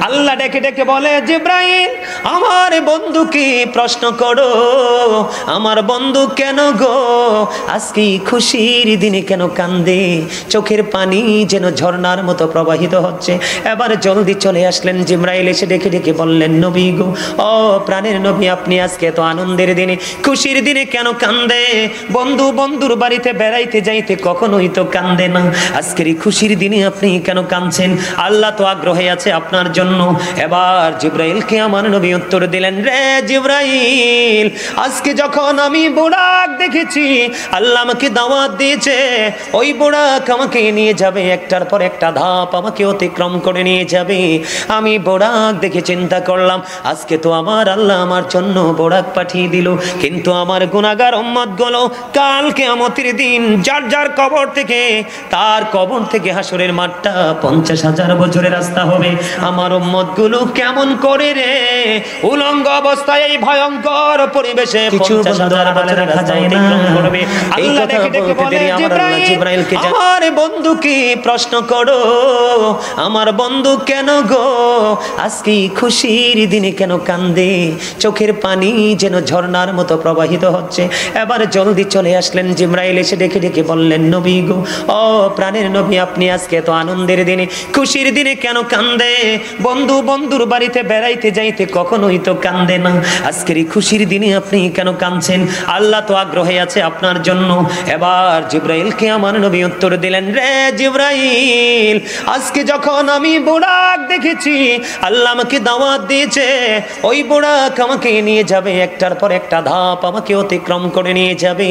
আল্লাহ ডেকে ডেকে বলে, জিবরাইল আমার বন্ধুকে প্রশ্ন করো, আমার বন্ধু কেন গো আজকে খুশির দিনে কেন কান্দে, চোখের পানি যেন ঝর্ণার মতো প্রবাহিত হচ্ছে। এবার জলদি চলে আসলেন জিবরাইল, এসে ডেকে ডেকে বললেন, নবী গো, ও প্রাণের নবী, আপনি আজকে তো আনন্দের দিনে খুশির দিনে কেন কান্দে? বন্ধু বন্ধুর বাড়িতে বেড়াইতে যাইতে কখনোই তো কান্দে না, আজকের এই খুশির দিনে আপনি কেন কাঁদছেন? আল্লাহ তো আগ্রহে আছে আপনার জন্য। এবার জিবরাইলকে আমার নবী উত্তর দিলেন, রে জিবরাইল, আজকে যখন আমি বোরাক দেখেছি, আল্লাহ আমাকে দাওয়াত দিয়েছে, ওই বোরাক আমাকে নিয়ে যাবে, একটার পর একটা ধাপ আমাকে অতিক্রম করে নিয়ে যাবে। আমি বোরাক দেখে চিন্তা করলাম, আজকে তো আমার আল্লাহ আমার জন্য বোরাক পাঠিয়ে দিল, কিন্তু আমার গুনাহগার উম্মতগুলো কাল কিয়ামতের দিন যার যার কবর থেকে, তার কবর থেকে হাসরের মাঠটা 50,000 বছরের রাস্তা হবে। আমার উম্মতগুলো কেমন করে রে উলঙ্গ অবস্থায় এই ভয়ঙ্কর পরিবেশে 50,000 বছর রাখা যায় না। আল্লাহ ডেকে ডেকে বলে, জিবরাইলকে আমার বন্ধুকে প্রশ্ন করো, আমার বন্ধু কেন গো আজকে খুশির দিনে কেন কান্দে, চোখের পানি যেন ঝর্ণার মতো প্রবাহিত হচ্ছে। এবার জলদি চলে আসলেন জিবরাইল, এসে ডেকে ডেকে বললেন, নবী গো, ও প্রাণের নবী, আপনি আজকে তো আনন্দের দিনে খুশির দিনে কেন কান্দে? বন্ধু বন্ধুর বাড়িতে বেড়াইতে যাইতে কখনোই তো কান্দে না, আজকের এই খুশির দিনে আপনি কেন কাঁদছেন? আল্লাহ তো আগ্রহে আছে আপনার জন্য। এবার জিবরাইলকে আমার নবী উত্তর দিলেন, রে জিবরাইল, আজকে যখন আমি বোরাক দেখেছি, আল্লাহ আমাকে দাওয়াত দিয়েছে, ওই বোরাক আমাকে নিয়ে যাবে, একটার পর একটা ধাপ আমাকে অতিক্রম করে নিয়ে যাবে।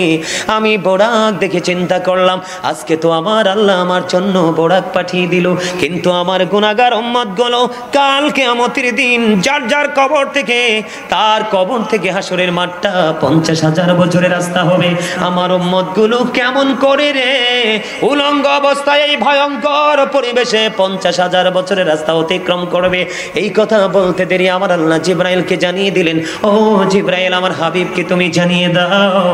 আমি বোরাক দেখে চিন্তা করলাম, আজকে তো আমার আল্লাহ আমার জন্য বোরাক পাঠিয়ে দিল, কিন্তু আমার গুনাহগার উম্মতগুলো কাল কিয়ামতের দিন যার যার কবর থেকে, তার কবর থেকে হাসরের মাঠটা 50,000 বছরের রাস্তা হবে। আমার উম্মতগুলো কেমন করে রে উলঙ্গ অবস্থায় এই ভয়ঙ্কর পরিবেশে 50,000 বছরের রাস্তা অতিক্রম করবে? এই কথা বলতে দেরি আমার আল্লাহ জিবরাইলকে জানিয়ে দিলেন, ও জিবরাইল, আমার হাবিবকে তুমি জানিয়ে দাও,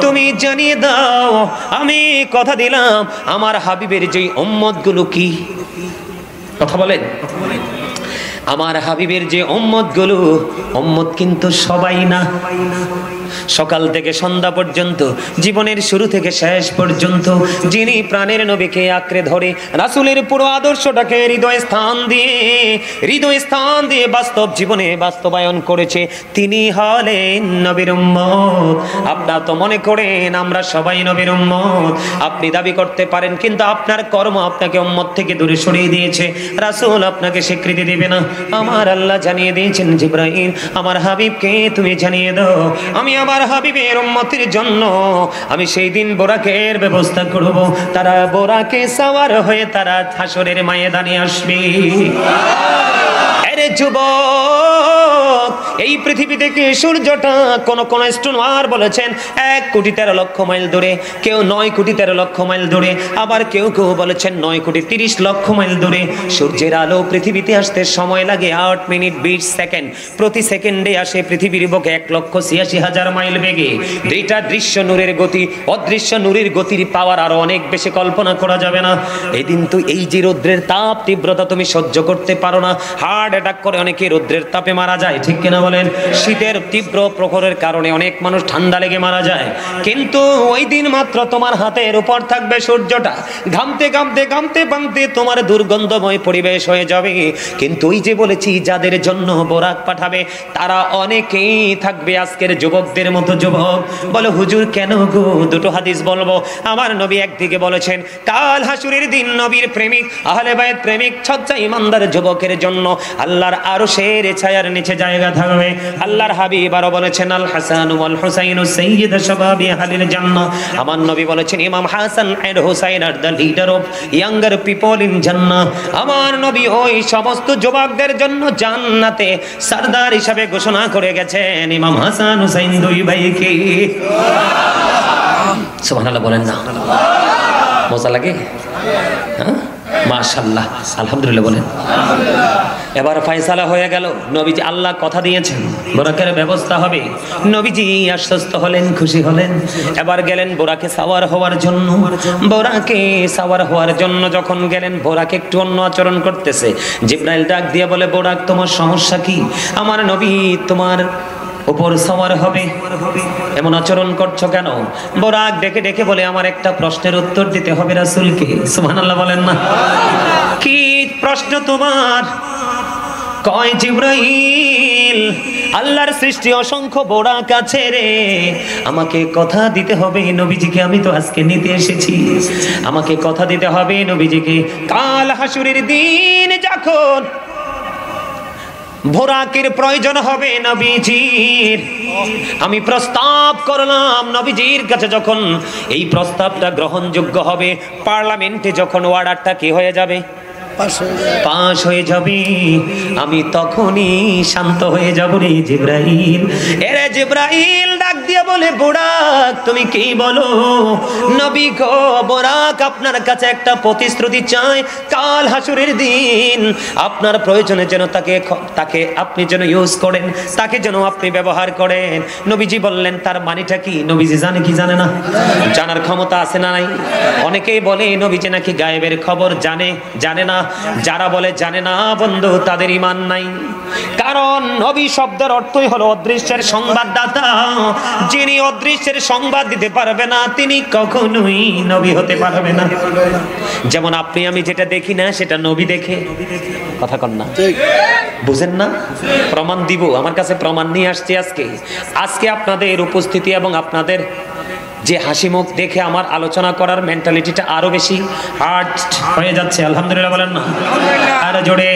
তুমি জানিয়ে দাও, আমি কথা দিলাম আমার হাবিবের যেই উম্মতগুলো, কি কথা বলেন, আমার হাবিবের যে উম্মতগুলো, উম্মত কিন্তু সবাই না, সকাল থেকে সন্ধ্যা পর্যন্ত, জীবনের শুরু থেকে শেষ পর্যন্ত যিনি প্রাণের নবীকে আঁকড়ে ধরে রাসূলের পুরো আদর্শটাকে হৃদয় স্থান দিয়ে বাস্তব জীবনে বাস্তবায়ন করেছে, তিনি হলেন নবীর উম্মত। আপনারা তো মনে করেন আমরা সবাই নবীর উম্মত, আপনি দাবি করতে পারেন, কিন্তু আপনার কর্ম আপনাকে উম্মত থেকে দূরে সরিয়ে দিয়েছে, রাসূল আপনাকে স্বীকৃতি দেবে না। আমার আল্লাহ জানিয়ে দিয়েছেন, জিবরাইল আমার হাবিবকে তুমি জানিয়ে দাও, আমি আমার হাবিবের উম্মতের জন্য আমি সেই দিন বোরাকের ব্যবস্থা করব, তারা বোরাকে সওয়ার হয়ে তারা হাসরের ময়দানে আসবে। আরে যুবক, এই পৃথিবী থেকে সূর্যটা কোন স্টোনার বলেছেন 1,13,00,000 মাইল দূরে, কেউ 9,13,00,000 মাইল দূরে, আবার কেউ কেউ বলেছেন 9,30,00,000 মাইল দূরে। সূর্যের আলো পৃথিবীতে আসতে সময় লাগে 8 মিনিট 20 সেকেন্ড, প্রতি সেকেন্ডে আসে পৃথিবীর বুকে 1,86,000 মাইল বেগে। দুইটা দৃশ্য নূরের গতি, অদৃশ্য নূরের গতির পাওয়ার আরো অনেক বেশি কল্পনা করা যাবে না। এই দিন তো এই যে রৌদ্রের তাপ তীব্রতা তুমি সহ্য করতে পারো না, হার্ট অ্যাটাক করে অনেকে রৌদ্রের তাপে মারা যায়, ঠিক কিনা বলেন? শীতের তীব্র প্রখরের কারণে অনেক মানুষ ঠান্ডা লেগে মারা যায়, কিন্তু ওই দিন মাত্র তোমার হাতের উপর থাকবে সূর্যটা, ঘামতে ঘামতে ঘামতে ঘামতে তোমার দুর্গন্ধময় পরিবেশ হয়ে যাবে। কিন্তু ওই যে বলেছি যাদের জন্য বোরাক পাঠাবে তারা অনেকেই থাকবে আজকের যুবকদের মতো যুবক। বলো হুজুর কেন গো? দুটো হাদিস বলবো। আমার নবী একদিকে বলেছেন কাল হাসুরের দিন নবীর প্রেমিক আহলে বাইত প্রেমিক সচ্চা ইমানদার যুবকের জন্য আল্লাহর আরশের ছায়ার নিচে জায়গা থাকবে। আল্লাহর হাবিব আরো বলেছেন আল হাসান ওয়াল হুসাইন সাইয়্যিদ শাবাবি আহলিল জান্নাহ। আমার নবী বলেছেন Imam Hasan and Hussain are the leader of younger people in Jannah. আমার নবী ওই সমস্ত যুবকদের জন্য জান্নাতে সরদার হিসেবে ঘোষণা করে গেছেন ইমাম হাসান হুসাইন দুই ভাইকে। সুবহানাল্লাহ বলেন না? মজা লাগে? হ্যাঁ মাশাআল্লাহ, আলহামদুলিল্লাহ বলেন। এবার ফয়সালা হয়ে গেল, নবীজি আল্লাহ কথা দিয়েছেন বোরাকের ব্যবস্থা হবে। নবীজি আশ্বস্ত হলেন, খুশি হলেন। এবার গেলেন বোরাকে সাওয়ার হওয়ার জন্য। বোরাকে সাওয়ার হওয়ার জন্য যখন গেলেন, বোরাক একটু অন্য আচরণ করতেছে। জিবরাইল ডাক দিয়ে বলে, বোরাক তোমার সমস্যা কি? আমার নবী তোমার উপর সাওয়ার হবে, এমন আচরণ করছো কেন? বোরাক ডেকে ডেকে বলে, আমার একটা প্রশ্নের উত্তর দিতে হবে রাসূলকে। সুবহানাল্লাহ বলেন না। কি প্রশ্ন তোমার? কয় জিবরাইল, আল্লাহর সৃষ্টি অসংখ্য বোরাক আছে রে, আমাকে কথা দিতে হবে নবীজিকে, আমি তো আজকে নিতে এসেছি, আমাকে কথা দিতে হবে নবীজিকে। কাল হাসুরের দিন যখন বোরাকের প্রয়োজন হবে নবীজির, আমি প্রস্তাব করলাম নবীজির কাছে, যখন এই প্রস্তাবটা গ্রহণযোগ্য হবে, পার্লামেন্টে যখন অর্ডারটা কি হয়ে যাবে, পাশ হয়ে যাবে, আমি তখনই শান্ত হয়ে যাব রে জিবরাইল। এরে জিবরাইল ডাক দিয়ে বলে, বোরাক তুমি কি বলো? নবী গো, বোরাক আপনার কাছে একটা প্রতিশ্রুতি চাই, কাল হাসুরের দিন আপনার প্রয়োজনে যেন তাকে আপনি যেন ইউজ করেন, তাকে যেন আপনি ব্যবহার করেন। নবীজি বললেন, তার মানেটা কি? নবীজি জানে কি জানে না? জানার ক্ষমতা আছে না নাই? অনেকেই বলে নবীজি নাকি গায়েবের খবর জানে, জানে না। যারা বলে জানে না বন্ধু, তাদের ঈমান নাই। কারণ নবী শব্দের অর্থই হলো অদৃশ্যের সংবাদদাতা। যিনি অদৃশ্যের সংবাদ দিতে পারবে না, তিনি কখনোই নবী হতে পারবে না। যেমন আপনি আমি যেটা দেখি না, সেটা নবী দেখে। কথা কন না, বুঝেন না? প্রমাণ দিব, আমার কাছে প্রমাণ নিয়ে আসছি আজকে আপনাদের উপস্থিতি এবং আপনাদের যে হাসি মুখ দেখে আমার আলোচনা করার মেন্টালিটিটা আরো বেশি হার্ড হয়ে যাচ্ছে। আলহামদুলিল্লাহ বলেন না, আর জোরে।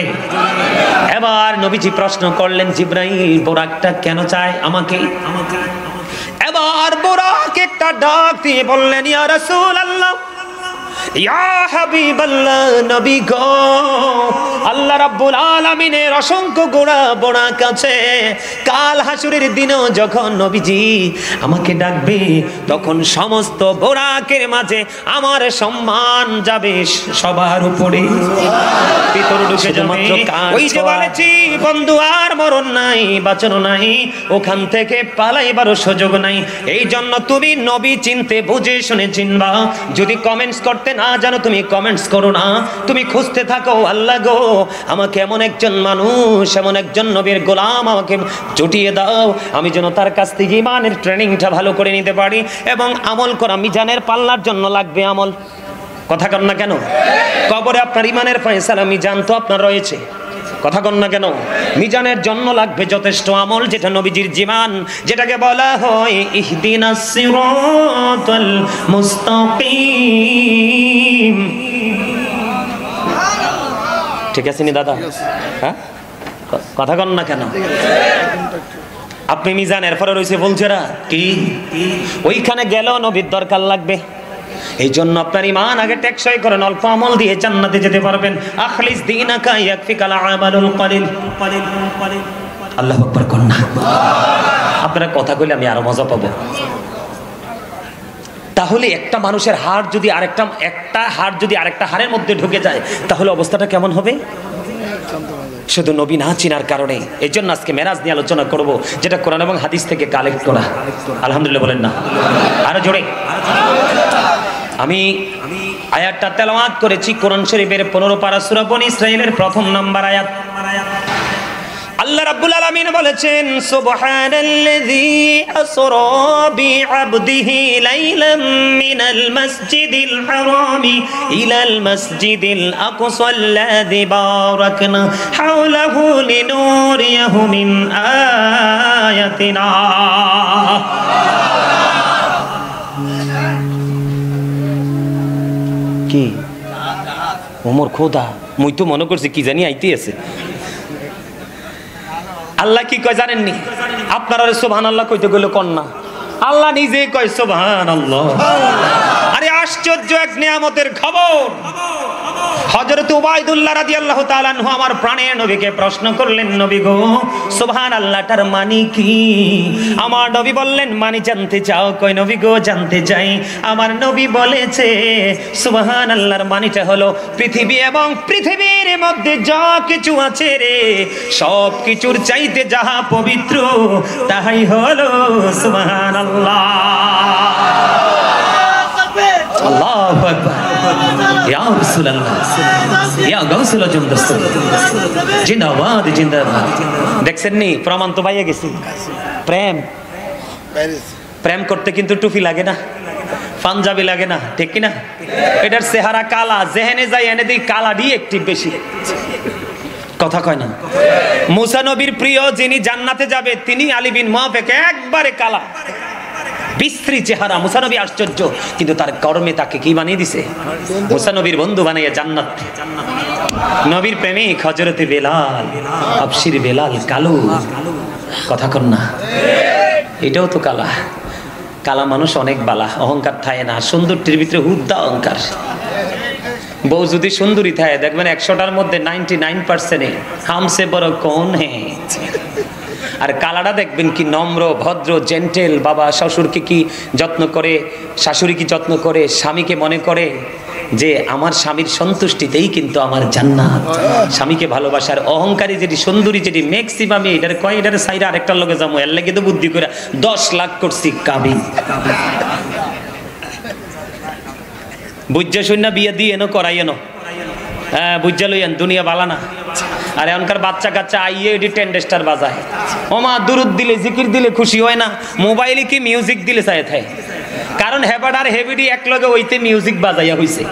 এবার নবীজি প্রশ্ন করলেন, জিবরাইল বোরাকটা কেন চায় আমাকে? এবার বোরাক একটা ডাক দিয়ে বললেন, ইয়া রাসূলুল্লাহ, ইয়া হাবিবাল্লাহ, নবী গো, আল্লাহ রাব্বুল আলামিনের অসংখ্য বোরাক আছে। কাল হাসুরের দিনেও যখন নবীজি আমাকে ডাকবে, তখন সমস্ত বোরাকের মাঝে আমার সম্মান যাবে সবার উপরে, ভিতর ঢুকে যাবে। ওই যে বলেছি বন্ধু, আর মরণ নাই, বাঁচানো নাই, ওখান থেকে পালাইবারও সুযোগ নাই। এই জন্য তুমি নবী চিনতে বুঝে শুনে চিনবা। যদি কমেন্টস করতে না জানো, তুমি কমেন্টস করো না, তুমি খুঁজতে থাকো, আল্লাহ গো আমাকে এমন একজন মানুষ, এমন একজন নবীর গোলাম আমাকে জুটিয়ে দাও, আমি যেন তার কাছ থেকে ঈমানের ট্রেনিংটা ভালো করে নিতে পারি। এবং আমল করা, মিজানের পাল্লার জন্য লাগবে আমল। কথা কন না কেন? কবরে আপনার ঈমানের ফয়সালা, মিজান তো আপনার রয়েছে। কথা কন না কেন? মিজানের জন্য লাগবে যথেষ্ট আমল, যেটা নবীজির জীবন, যেটাকে বলা হয় ইহদিনাস সিরাতাল মুস্তাকিম। ঠিক আছে নি দাদা? হ্যাঁ, কথা কন না কেন? আপনি মিজানের পরে রয়েছে বলছেরা কি, ওইখানে গেলেও নবীর দরকার লাগবে। এই জন্য আপনার ঈমান আগে টেকসই করেন, অল্প আমল দিয়ে জান্নাতে যেতে পারবেন। আখলিস দীনাকা ইয়াকফিকাল আমালুল কলিল। আল্লাহু আকবার কোন না? আপনারা কথা কইলে আমি আরো মজা পাবো। তাহলে একটা মানুষের হাড় যদি একটা হাড় যদি আরেকটা হাড়ের মধ্যে ঢুকে যায়, তাহলে অবস্থাটা কেমন হবে? শুধু নবী না চিনার কারণে। এই জন্য আজকে মেরাজ নিয়ে আলোচনা করব, যেটা কোরআন এবং হাদিস থেকে কালেক্ট করা। আলহামদুলিল্লাহ বলেন না, আরো জোরে। আমি আয়াতটা তেলাওয়াত করেছি কোরআন শরীফের 15 পারা সূরা বনী ইসরাঈলের প্রথম নাম্বার আয়াত। আল্লাহ রাব্বুল আলামিন বলেছেন, সুবহানাল্লাযী আসরা বিআবদিহি লাইলাম মিনাল মাসজিদিল হারামি ইলাল মাসজিদিল আকসাল্লাযী বারাকনা হাওলাহু লিনুরিয়াহু মিন আয়াতিনা। কি ওমর খোদা, মুই তো মনে করছি কি জানি আইতে আছে। আল্লাহ কি কয় জানেননি? আপনারা সুবহানাল্লাহ কইতে গেলে কন্যা, আল্লাহ নিজে কয় সুবহানাল্লাহ। আরে আশ্চর্য এক নিয়ামতের খবর। হযরত উবাইদুল্লাহ রাদিয়াল্লাহু তাআলা আনহু আমার প্রাণের নবীকে প্রশ্ন করলেন, নবী গো সুবহানাল্লাহটার মানে কি? আমার নবী বললেন, মানে জানতে চাও? কই নবী গো জানতে চাই। আমার নবী বলেছে সুবহানাল্লাহর মানেটা হলো পৃথিবী এবং পৃথিবীর মধ্যে যা কিছু আছে রে, সব কিছুর চাইতে যাহা পবিত্র তাহাই হলো সুবহানাল্লাহ। আল্লাহু আকবার। ইয়া রাসূলুল্লাহ, ইয়া গাউসুল আজম দস্তগীর, জিন্দাবাদ জিন্দাবাদ। দেখছেন নি, প্রমাণ তো পাইয়া গেছি। প্রেম প্রেম করতে কিন্তু টুপি লাগে না, পাঞ্জাবি লাগে না, ঠিক কি না? এটার চেহারা কালা, যেহেনে যাই এনে দিই কালা দিয়ে একটু বেশি, কথা কয় না? মুসা নবীর প্রিয় যিনি জান্নাতে যাবে তিনি আলী বিন মুআফিক, একবারে কালা বিশ্রী চেহারা। মুসা নবী আশ্চর্য, কিন্তু তার কর্মে তাকে কি বানিয়ে দিছে? মুসা নবীর বন্ধু বানিয়ে জান্নাত। নবীর প্রেমিক হযরতে বেলাল, আবশির বেলাল কালো, কথা কন না? এটাও তো কালা। কালা মানুষ অনেক বালা, অহংকার থাকে না, সুন্দরটির ভিতরে হুদ্দা অহংকার। বউ যদি সুন্দরী থাকে দেখবেন 100টার মধ্যে 99% হামসে বড় কোন হ্যাঁ। আর কালাটা দেখবেন কি নম্র ভদ্র জেন্টেল। বাবা শ্বশুরকে কি যত্ন করে, শাশুড়ি কি যত্ন করে, স্বামীকে মনে করে যে আমার স্বামীর সন্তুষ্টিতেই কিন্তু আমার জান্নাত। স্বামীকে ভালোবাসার অহংকারী যেটি সুন্দরী যেটি ম্যাক্সিমাম এটার কয় এটার সাইডে আরেকটার লগে যাবো, এর লাগে তো বুদ্ধি করে 10 লাখ করছি কাবি। বুঝা শুন না বিয়ে দিয়ে এনো করাই এনো, হ্যাঁ বুঝা লইয়েন, দুনিয়া বালা না। আর এখনকার বাচ্চা কাচ্চা আইয়ে এটি টেন্ডেস্টার বাজায়। ওমা দুরুদ দিলে জিকির দিলে খুশি হয় না, মোবাইলে কি মিউজিক দিলে চায় থাকে। কারণ হেবাড আর হেভিডি একলগে ওইতে মিউজিক বাজাইয়া হইছে।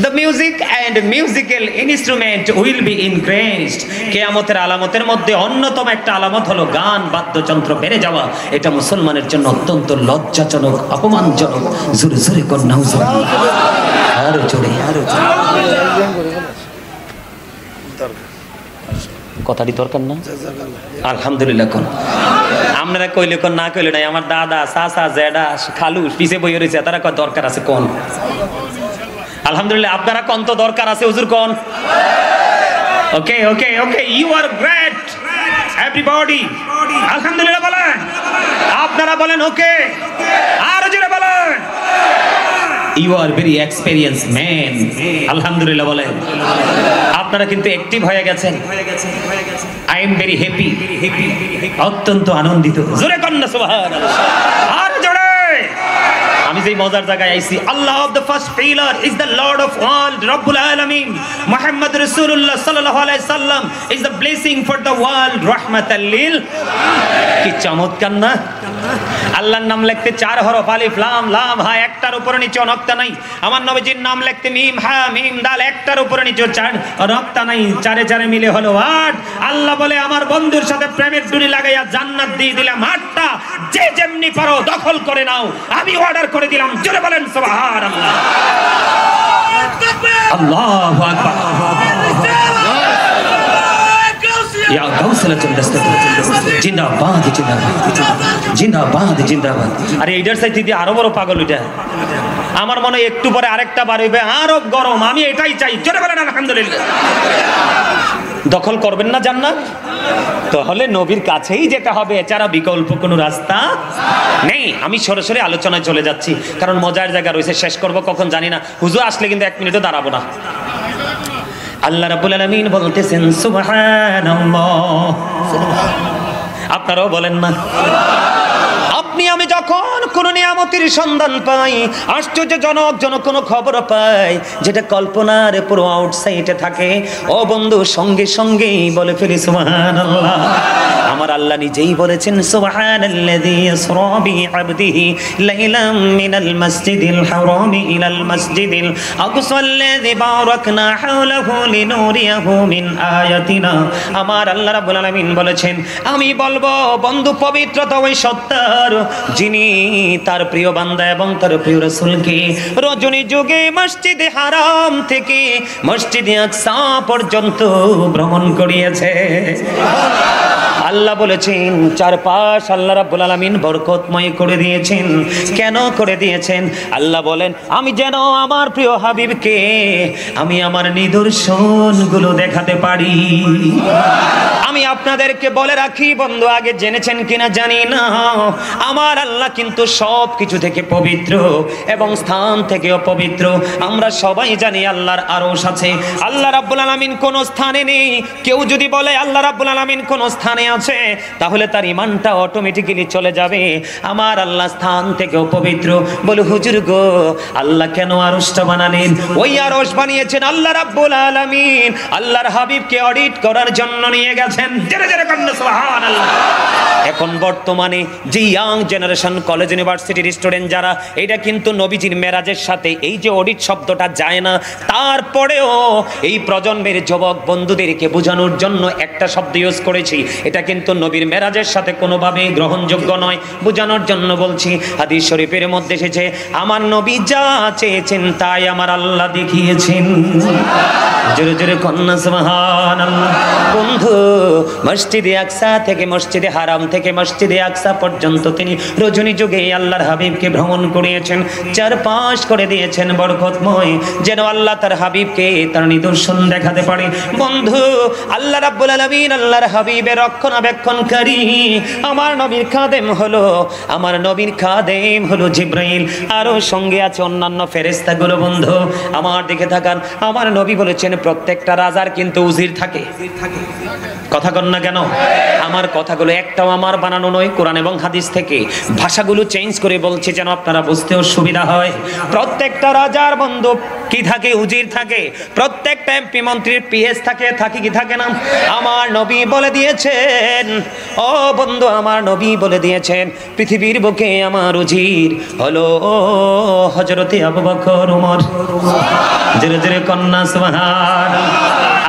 The music and musical instrument will be increased. কিয়ামতের আলামতের মধ্যে অন্যতম একটা আলামত হলো গান বাদ্যযন্ত্র বেড়ে যাওয়া। এটা মুসলমানের জন্য অত্যন্ত লজ্জাজনক, অপমানজনক। জোরে জোরে কর নাউজুবিল্লাহ, আরো জোরে, আরো জোরে। কথাটি দরকার না? আলহামদুলিল্লাহ কোন আপনারা কইলে কোন না কইলে নাই। আমার দাদা চাচা জেডা খালু পিছে বই রয়েছে, তারা কয় দরকার আছে কোন? আলহামদুলিল্লাহ। আপনারা কোন তো দরকার আছে হুজুর কোন? Okay okay okay, you are great everybody. আলহামদুলিল্লাহ বলেন, আপনারা বলেন ওকে, আর জোরে বলেন you are very experienced man. আলহামদুলিল্লাহ বলেন। আপনারা কিন্তু অ্যাক্টিভ হয়ে গেছেন। আই এম ভেরি হ্যাপি, অত্যন্ত আনন্দিত। জোরে কর না সুবহানাল্লাহ, আর জোরে। আমি যেই মজার জায়গায় আইছি, Allah of the first pillar is the lord of world রব্বুল আলামিন। মুহাম্মদ রাসূলুল্লাহ সাল্লাল্লাহু আলাইহি সাল্লাম is the blessing for the world রাহমাতাল লিল। কি চমৎকার না? আল্লাহর নাম লিখতে 4 হরফ, আলিফ লাম লাম হা, একটার উপরে নিচে নক্তা নাই। আমার নবীজির নাম লিখতে মিম হা মিম দাল, একটার উপরে নিচে 4 নক্তা নাই, 4 4 মিলে হলো 8। আল্লাহ বলে আমার বন্ধুর সাথে প্রেমের ডুরি লাগাইয়া জান্নাত দিয়ে দিলাম 8টা, যে যেমনি পারো দখল করে নাও, আমি অর্ডার করে দিলাম। জোরে বলেন সুবহানাল্লাহ, আল্লাহু আকবার। ইয়া গাউসুল আজম দস্তগীর, জিন্দাবাদ জিন্দাবাদ জিন্দাবাদ জিন্দাবাদ। আরে এইটার চাইতে দিয়ে আরো বড় পাগল এটা। আমার মনে হয় একটু পরে আরেকটা বার হইবে, আরো গরম। আমি এটাই চাই। জোরে বলেন আলহামদুলিল্লাহ। দখল করবেন না জান্নাত? তাহলে নবীর কাছেই যেতে হবে, এছাড়া বিকল্প কোনো রাস্তা নেই। আমি সরাসরি আলোচনায় চলে যাচ্ছি, কারণ মজার জায়গা রয়েছে। শেষ করব কখন জানি না। হুজুর আসলে কিন্তু 1 মিনিটও দাঁড়াবো না। আল্লাহ রাব্বুল আলামিন বলতেছেন সুবহানাল্লাহ। আপনারাও বলেন না? আপনি আমি যখন কোন নিয়ামতের সন্ধান পাই, আশ্চর্যজনক কোনো খবর পাই যেটা কল্পনার পুরো আউটসাইডে থাকে, ও বন্ধু সঙ্গে সঙ্গেই বলে ফেলি সুবহানাল্লাহ। আমার আল্লাহ নিজেই বলেছেন সুবহানাল্লাযী ইসরা বিআবদিহি লাইলাম মিনাল মাসজিদিল হারামি ইলাল মাসজিদিল আকসাল্লাযী বারাকনা হাওলাহু লিনুরিয়াহু মিন আয়াতিনা। আমার আল্লাহ রাব্বুল আলামিন বলেছেন, আমি বলবো বন্ধু পবিত্রতা ওই সত্তার যিনি তার প্রিয় বান্দা এবং তার প্রিয় রাসূলকে রজনী যুগে মসজিদে হারাম থেকে মসজিদে আকসা পর্যন্ত ভ্রমণ করিয়েছে। আল্লাহ বলেছেন চারপাশ আল্লাহ রাব্বুল আলামিন বরকতময় করে দিয়েছেন। কেন করে দিয়েছেন? আল্লাহ বলেন আমি যেন আমার প্রিয় হাবিবকে আমি আমার নিদর্শনগুলো দেখাতে পারি। আমি আপনাদেরকে বলে রাখি বন্ধু, আগে জেনেছেন কিনা জানি না, আমার আল্লাহ কিন্তু সব কিছু থেকে পবিত্র এবং স্থান থেকেও পবিত্র। আমরা সবাই জানি আল্লাহর আরশ আছে, আল্লাহ রাব্বুল আলামিন কোন স্থানে নেই। কেউ যদি বলে আল্লাহ রাব্বুল আলামিন কোন স্থানে আছে, তাহলে তার ঈমানটা অটোমেটিক্যালি চলে যাবে। আমার আল্লাহ স্থান থেকেও পবিত্র। বলে হুজুর গো, আল্লাহ কেন আরশটা বানালেন? ওই আরশ বানিয়েছেন আল্লাহ রাব্বুল আলামিন আল্লাহর হাবিবকে অডিট করার জন্য নিয়ে গেছেন। সুবহানাল্লাহ। এখন বর্তমানে যে ইয়াং জেনারেশন কলেজ ইউনিভার্সিটির স্টুডেন্ট যারা, এটা কিন্তু নবীজির মেরাজের সাথে এই যে অডিট শব্দটা যায় না, তারপরেও এই প্রজন্মের যুবক বন্ধুদেরকে বোঝানোর জন্য একটা শব্দ ইউজ করেছি। এটা কিন্তু নবীর মেরাজের সাথে কোনোভাবেই গ্রহণযোগ্য নয়। বোঝানোর জন্য বলছি, হাদিস শরীফের মধ্যে এসেছে আমার নবী যা চেয়েছেন তাই আমার আল্লাহ দেখিয়েছেন। জোরে জোরে কন্যা সুবহানাল্লাহ। বন্ধু, মসজিদে আকসা থেকে মসজিদে হারাম থেকে মসজিদে আকসা পর্যন্ত তিনি রজনী যুগে আল্লাহর হাবিবকে ভ্রমণ করিয়েছেন, চারপাশ করে দিয়েছেন বরকতময়, যেন আল্লাহ তার হাবিবকে তার নিদর্শন দেখাতে পারে। বন্ধু, আল্লাহ রাব্বুল আলামিন আল্লাহর হাবিবের রক্ষণাবেক্ষণকারী আমার নবীর খাদেম হলো জিবরাইল, আরো সঙ্গে আছে অন্যান্য ফেরেশতাগুলো। বন্ধু আমার দিকে তাকান, আমার নবী বলেছেন প্রত্যেকটা রাজার কিন্তু উজির থাকে। কথা কন না কেন? আমার কথাগুলো একটাও আমার বানানো নয়, কোরআন এবং হাদিস থেকে ভাষাগুলো চেঞ্জ করে বলছে যেন আপনারা বুঝতেও সুবিধা হয়। প্রত্যেকটা রাজার বন্ধু কি থাকে? উজির থাকে। প্রত্যেকটা এমপি মন্ত্রীর পিএস থাকে কি থাকে না? আমার নবী বলে দিয়েছেন, ও বন্ধু আমার নবী বলে দিয়েছেন পৃথিবীর বুকে আমার উজির হলো হযরতে আবু বকর ওমর। জোরে জোরে কন্যা সুবহানাল্লাহ।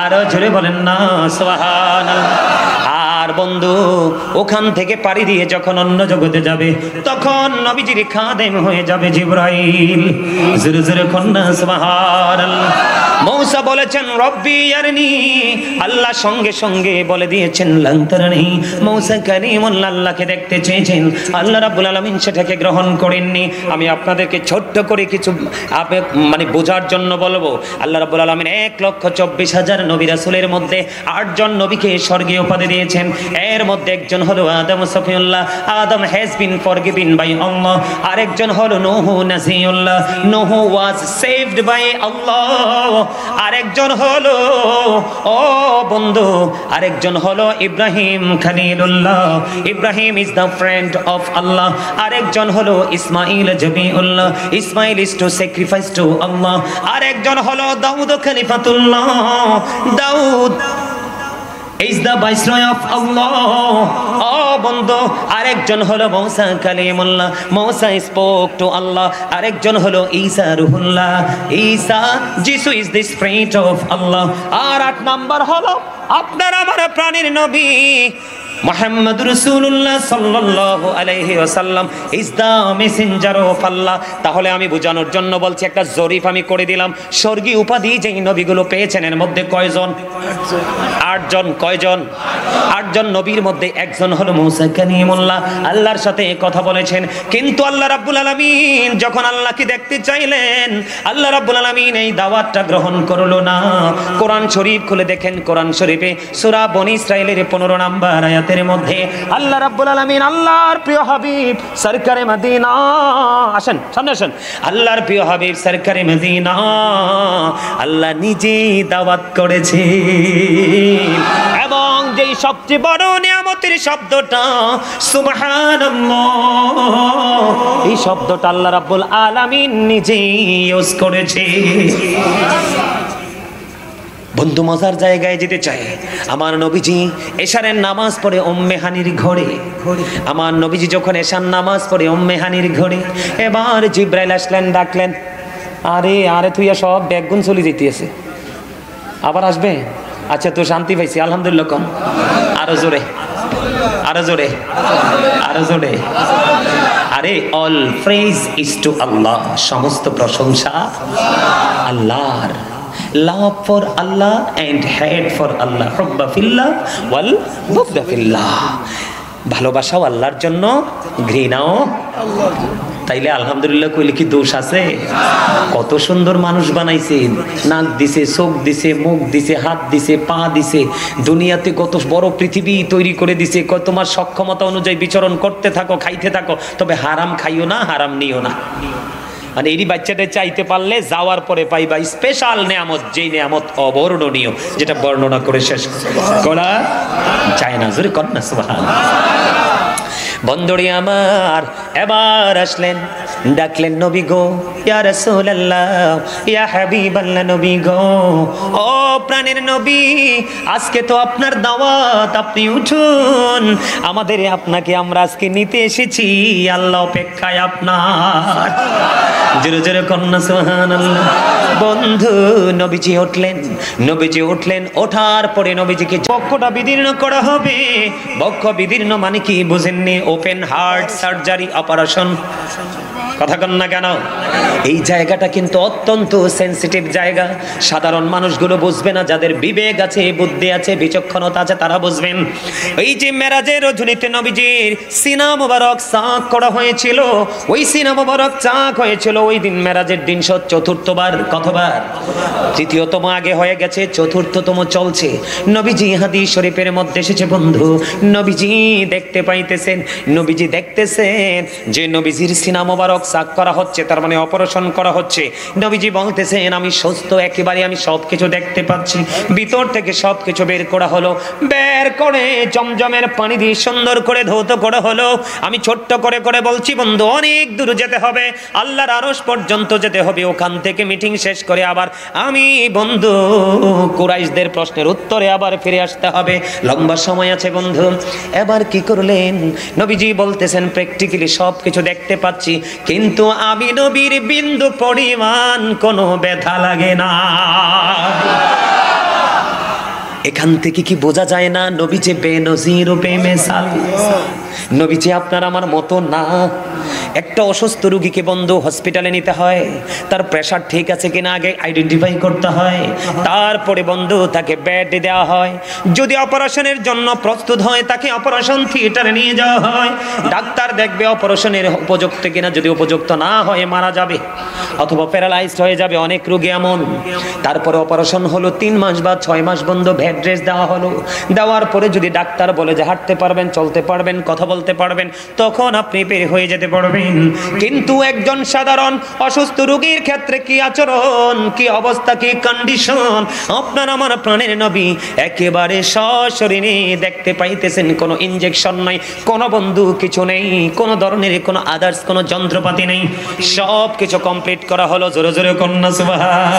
আরো জোরে বলেন না সুবহানাল্লাহ। আর বন্ধু, ওখান থেকে পাড়ি দিয়ে যখন অন্য জগতে যাবে, তখন নবীজির খাদেম হয়ে যাবে জিবরাইল। জোরে জোরে কন্যা সুবহানাল্লাহ। মূসা বলেছেন রব্বি আরনি, আল্লাহ সঙ্গে সঙ্গে বলে দিয়েছেন লান তারানি। মূসা কালিমুল্লাহ আল্লাহকে দেখতে চেয়েছেন, আল্লাহ রাব্বুল আলামিন সেটাকে গ্রহণ করেননি। আমি আপনাদেরকে ছোট্ট করে কিছু মানে বোঝার জন্য বলবো। আল্লাহ রাব্বুল আলামিন 1,24,000 নবী রাসূলের মধ্যে 8 জন নবীকে স্বর্গীয় উপাধি দিয়েছেন। এর মধ্যে একজন হলো আদম সফিউল্লাহ, আদম হ্যাজ বিন ফরগিভেন বাই আল্লাহ। আরেকজন হলো নূহ নাসিউল্লাহ, নূহ ওয়াজ সেভড বাই আল্লাহ। আরেকজন হলো ও বন্ধু, আরেকজন হলো ইব্রাহিম খলিলুল্লাহ, Ibrahim is the friend of Allah. আরেকজন হলো ইসমাইল জবিউল্লাহ, Ismail is to sacrifice to Allah. আরেকজন হলো দাউদ খলিফাতুল্লাহ, দাউদ is the viceroy of Allah. Oh বন্ধু, আরেকজন হলো Musa Kalimullah, Musa spoke to Allah. আরেকজন হলো ঈসা রূহুল্লাহ, ঈসা যিশু is the spirit of Allah. আর 8 নাম্বার হলো আপনার আমার প্রাণের নবী মুহাম্মদ রাসূলুল্লাহ সাল্লাল্লাহু আলাইহি ওয়াসাল্লাম ইজ দা মেসেঞ্জার অফ আল্লাহ। তাহলে আমি বোঝানোর জন্য বলছি, একটা জরিপ আমি করে দিলাম। স্বর্গীয় উপাধি যেই নবীগুলো পেয়েছেন এর মধ্যে কয়জন? 8 জন। কয়জন? 8 জন নবীর মধ্যে একজন হলো মূসা কালিমুল্লাহ, আল্লাহর সাথে কথা বলেছেন। কিন্তু আল্লাহ রাব্বুল আলামিন যখন আল্লাহকে দেখতে চাইলেন, আল্লাহ রাব্বুল আলামিন এই দাওয়াতটা গ্রহণ করলো না। কোরআন শরীফ খুলে দেখেন, কোরআন শরীফে সূরা বনী ইসরাঈলের 15 নম্বর আয়াতের মধ্যে আল্লাহ রাব্বুল আলামিন আল্লাহর প্রিয় হাবিব সরকারে মদিনা, আসেন সামনে আসেন, আল্লাহর প্রিয় হাবিব সরকারে মদিনা আল্লাহ নিজেই দাওয়াত করেছে। এবং যেই সবচেয়ে বড় নিয়ামতের শব্দটা সুবহানাল্লাহ, এই শব্দটা আল্লাহ রাব্বুল আলামিন নিজেই ইউজ করেছে। বন্ধু মজার জায়গায় যেতে চাই। আমার নবীজি এশারের নামাজ পড়ে উম্মে হানির ঘরে, আমার নবীজি যখন এশার নামাজ পড়ে উম্মে হানির ঘরে, এবার জিবরাইল আসলেন, ডাকলেন, আরে আরে তুই সব ব্যাগগুন চলে যেতেছে, আবার আসবে? আচ্ছা তো শান্তি পাইছি আলহামদুলিল্লাহ। কম আরো জোরে, আরো জোরে, আরো জোরে। আরে all praise is to Allah, সমস্ত প্রশংসা আল্লাহর। Love for Allah and hate for Allah, হুব্বা ফিল্লাহ ওয়াল বুগদা ফিল্লাহ। ভালোবাসাও আল্লাহর জন্য, ঘৃণাও আল্লাহর জন্য। তাইলে আলহামদুলিল্লাহ কইলে কি দোষ আছে? কত সুন্দর মানুষ বানাইছে, নাক দিছে, চোখ দিছে, মুখ দিছে, হাত দিছে, পা দিছে, দুনিয়াতে কত বড় পৃথিবী তৈরি করে দিছে। তোমার সক্ষমতা অনুযায়ী বিচরণ করতে থাকো, খাইতে থাকো, তবে হারাম খাইও না, হারাম নিও না। মানে এই বাচ্চাটা চাইতে পারলে যাওয়ার পরে পাইবা স্পেশাল নেয়ামত, যেই নেয়ামত অবর্ণনীয়, যেটা বর্ণনা করে শেষ করা যায় না। জোরে কর না সুবহানাল্লাহ। বন্ধুরি আমার, এবার আসলেন, ডাকলেন নবী গো, ইয়া রাসূলুল্লাহ, ইয়া হাবিবাল্লাহ, নবী গো, ও প্রাণের নবী, আজকে তো আপনার দাওয়াত, আপনি উঠুন, আমাদের আপনাকে আমরা আজকে নিতে এসেছি, আল্লাহ অপেক্ষায় আপনার। জোরে জোরে কন্যা সুবহানাল্লাহ। বন্ধু নবীজি উঠলেন, নবীজি উঠলেন, ওঠার পরে নবীজিকে বক্ষটা বিদীর্ণ করা হবে। বক্ষ বিদীর্ণ মানে কি বুঝেননি? Open heart surgery operation. কথা কন না কেন? এই জায়গাটা কিন্তু অত্যন্ত সেনসিটিভ জায়গা। সাধারণ মানুষগুলো বুঝবে না, যাদের বিবেক আছে, বুদ্ধি আছে, বিচক্ষণতা আছে, তারা বুঝবেন। এই যে মেরাজের রজনীতে নবীজির সিনা মোবারক চাক করা হয়েছিল, ওই সিনা মোবারক চাক হয়েছিল ওই দিন মেরাজের দিন, ৪থবার, কতবার? তৃতীয়তম আগে হয়ে গেছে, চতুর্থতম চলছে। নবীজি হাদিস শরীফের মধ্যে এসেছে বন্ধু, নবীজি দেখতে পাইতেছেন, নবীজি দেখতেছেন যে নবীজির সিনা মোবারক চাক করা হচ্ছে, তার মানে অপারেশন করা হচ্ছে। নবীজি বলতেছেন আমি সুস্থ একেবারে, আমি সবকিছু দেখতে পাচ্ছি। ভিতর থেকে সবকিছু বের করা হলো, বের করে জমজমের পানি দিয়ে সুন্দর করে ধৌত করা হলো। আমি ছোট্ট করে করে বলছি বন্ধু, অনেক দূর যেতে হবে, আল্লাহর আরশ পর্যন্ত যেতে হবে। ওখান থেকে মিটিং শেষ করে আবার আমি বন্ধু কুরাইশদের প্রশ্নের উত্তরে আবার ফিরে আসতে হবে, লম্বা সময় আছে বন্ধু। এবার কি করলেন? নবীজি বলতেছেন প্র্যাকটিক্যালি সবকিছু দেখতে পাচ্ছি, কিন্তু আমি নবীর বিন্দু পরিমাণ কোনো ব্যথা লাগে না। এখান থেকে কি বোঝা যায় না নবী যে বেনজির ও বেমিসাল? নবী যে আপনার আমার মতো না। একটা অসুস্থ রোগীকে বন্ধু হসপিটালে নিতে হয়, তার প্রেশার ঠিক আছে কিনা আগে আইডেন্টিফাই করতে হয়, তারপরে বন্ধু তাকে বেড দেওয়া হয়। যদি অপারেশনের জন্য প্রস্তুত হয় তাকে অপারেশন থিয়েটারে নিয়ে যাওয়া হয়, ডাক্তার দেখবে অপারেশনের উপযুক্ত কিনা, যদি উপযুক্ত না হয় মারা যাবে অথবা প্যারালাইজড হয়ে যাবে, অনেক রোগী এমন। তারপরে অপারেশন হলো 3 মাস বা 6 মাস বন্ধু, বেড রেস্ট দেওয়া হলো। দেওয়ার পরে যদি ডাক্তার বলে যে হাঁটতে পারবেন, চলতে পারবেন, কথা বলতে পারবেন, তখন আপনি বের হয়ে যেতে পারবেন। কিন্তু একজন সাধারণ অসুস্থ রোগীর ক্ষেত্রে কি আচরণ, কি অবস্থা, কি কন্ডিশন? আপনার আমার প্রাণের নবী একেবারে সশরীরে দেখতে পাইতেছেন, কোনো ইনজেকশন নাই, কোনো বন্ধু কিছু নেই, কোনো ধরনের কোনো আদার্স কোনো যন্ত্রপাতি নেই, সব কিছু কমপ্লিট করা হলো। জোরে জোরে কন্যা সুবহানাল্লাহ।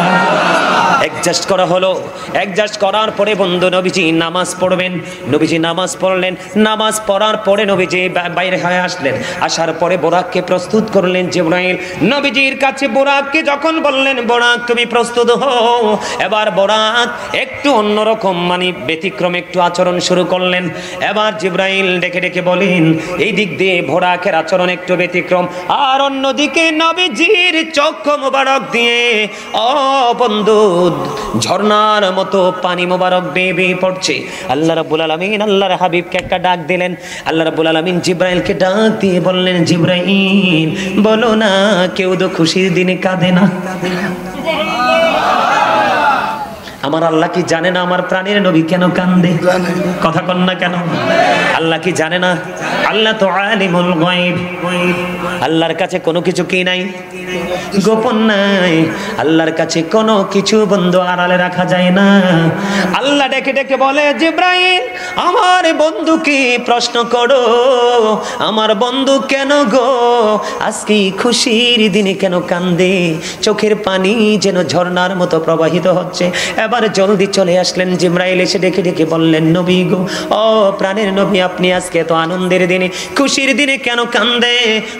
অ্যাডজাস্ট করা হলো। অ্যাডজাস্ট করার পরে বন্ধু নবীজি নামাজ পড়বেন। নবীজি নামাজ পড়লেন, নামাজ পড়ার পরে নবীজি বাইরে হয়ে আসলেন। আসার পরে বোরাককে প্রস্তুত করলেন জিবরাইল। নবীজির কাছে বোরাককে যখন বললেন বোরাক তুমি প্রস্তুত হও, এবার বোরাক একটু অন্যরকম মানে ব্যতিক্রম একটু আচরণ শুরু করলেন। এবার জিবরাইল ডেকে ডেকে বলেন এই দিক দিয়ে বোরাকের আচরণ একটু ব্যতিক্রম, আর অন্যদিকে নবীজির চক্ষু মোবারক দিয়ে ও বন্ধু ঝর্ণার মতো পানি মোবারক বেয়ে বেয়ে পড়ছে। আল্লাহ রাব্বুল আলামিন আল্লাহর হাবিবকে একটা ডাক দিলেন। আল্লাহ রাব্বুল আলামিন জিবরাইলকে ডাক দিয়ে বললেন জিবরাইল বলো না কেউ তো খুশির দিনে কাঁদে না? আমার আল্লাহ কি জানে না আমার প্রাণের নবী কেন কান্দে? কথা কন না কেন? আল্লাহ কি জানে না? আল্লাহ তো আলিমুল গায়ব, আল্লাহর কাছে কোনো কিছু কি নাই, গোপন নাই। আল্লাহর কাছে কোনো কিছু বন্ধু আড়ালে রাখা যায় না। আল্লাহ ডেকে ডেকে বলে জিবরাইল আমার বন্ধু কি প্রশ্ন করো, আমার বন্ধু কেন গো আজকে খুশির দিনে কেন কান্দে, চোখের পানি যেন ঝর্ণার মতো প্রবাহিত হচ্ছে। এবার জলদি চলে আসলেন জিবরাইল, এসে ডেকে ডেকে বললেন নবী গো, ও প্রাণের নবী আপনি আজকে তো আনন্দের দিনে খুশির দিনে কেন কান্দে?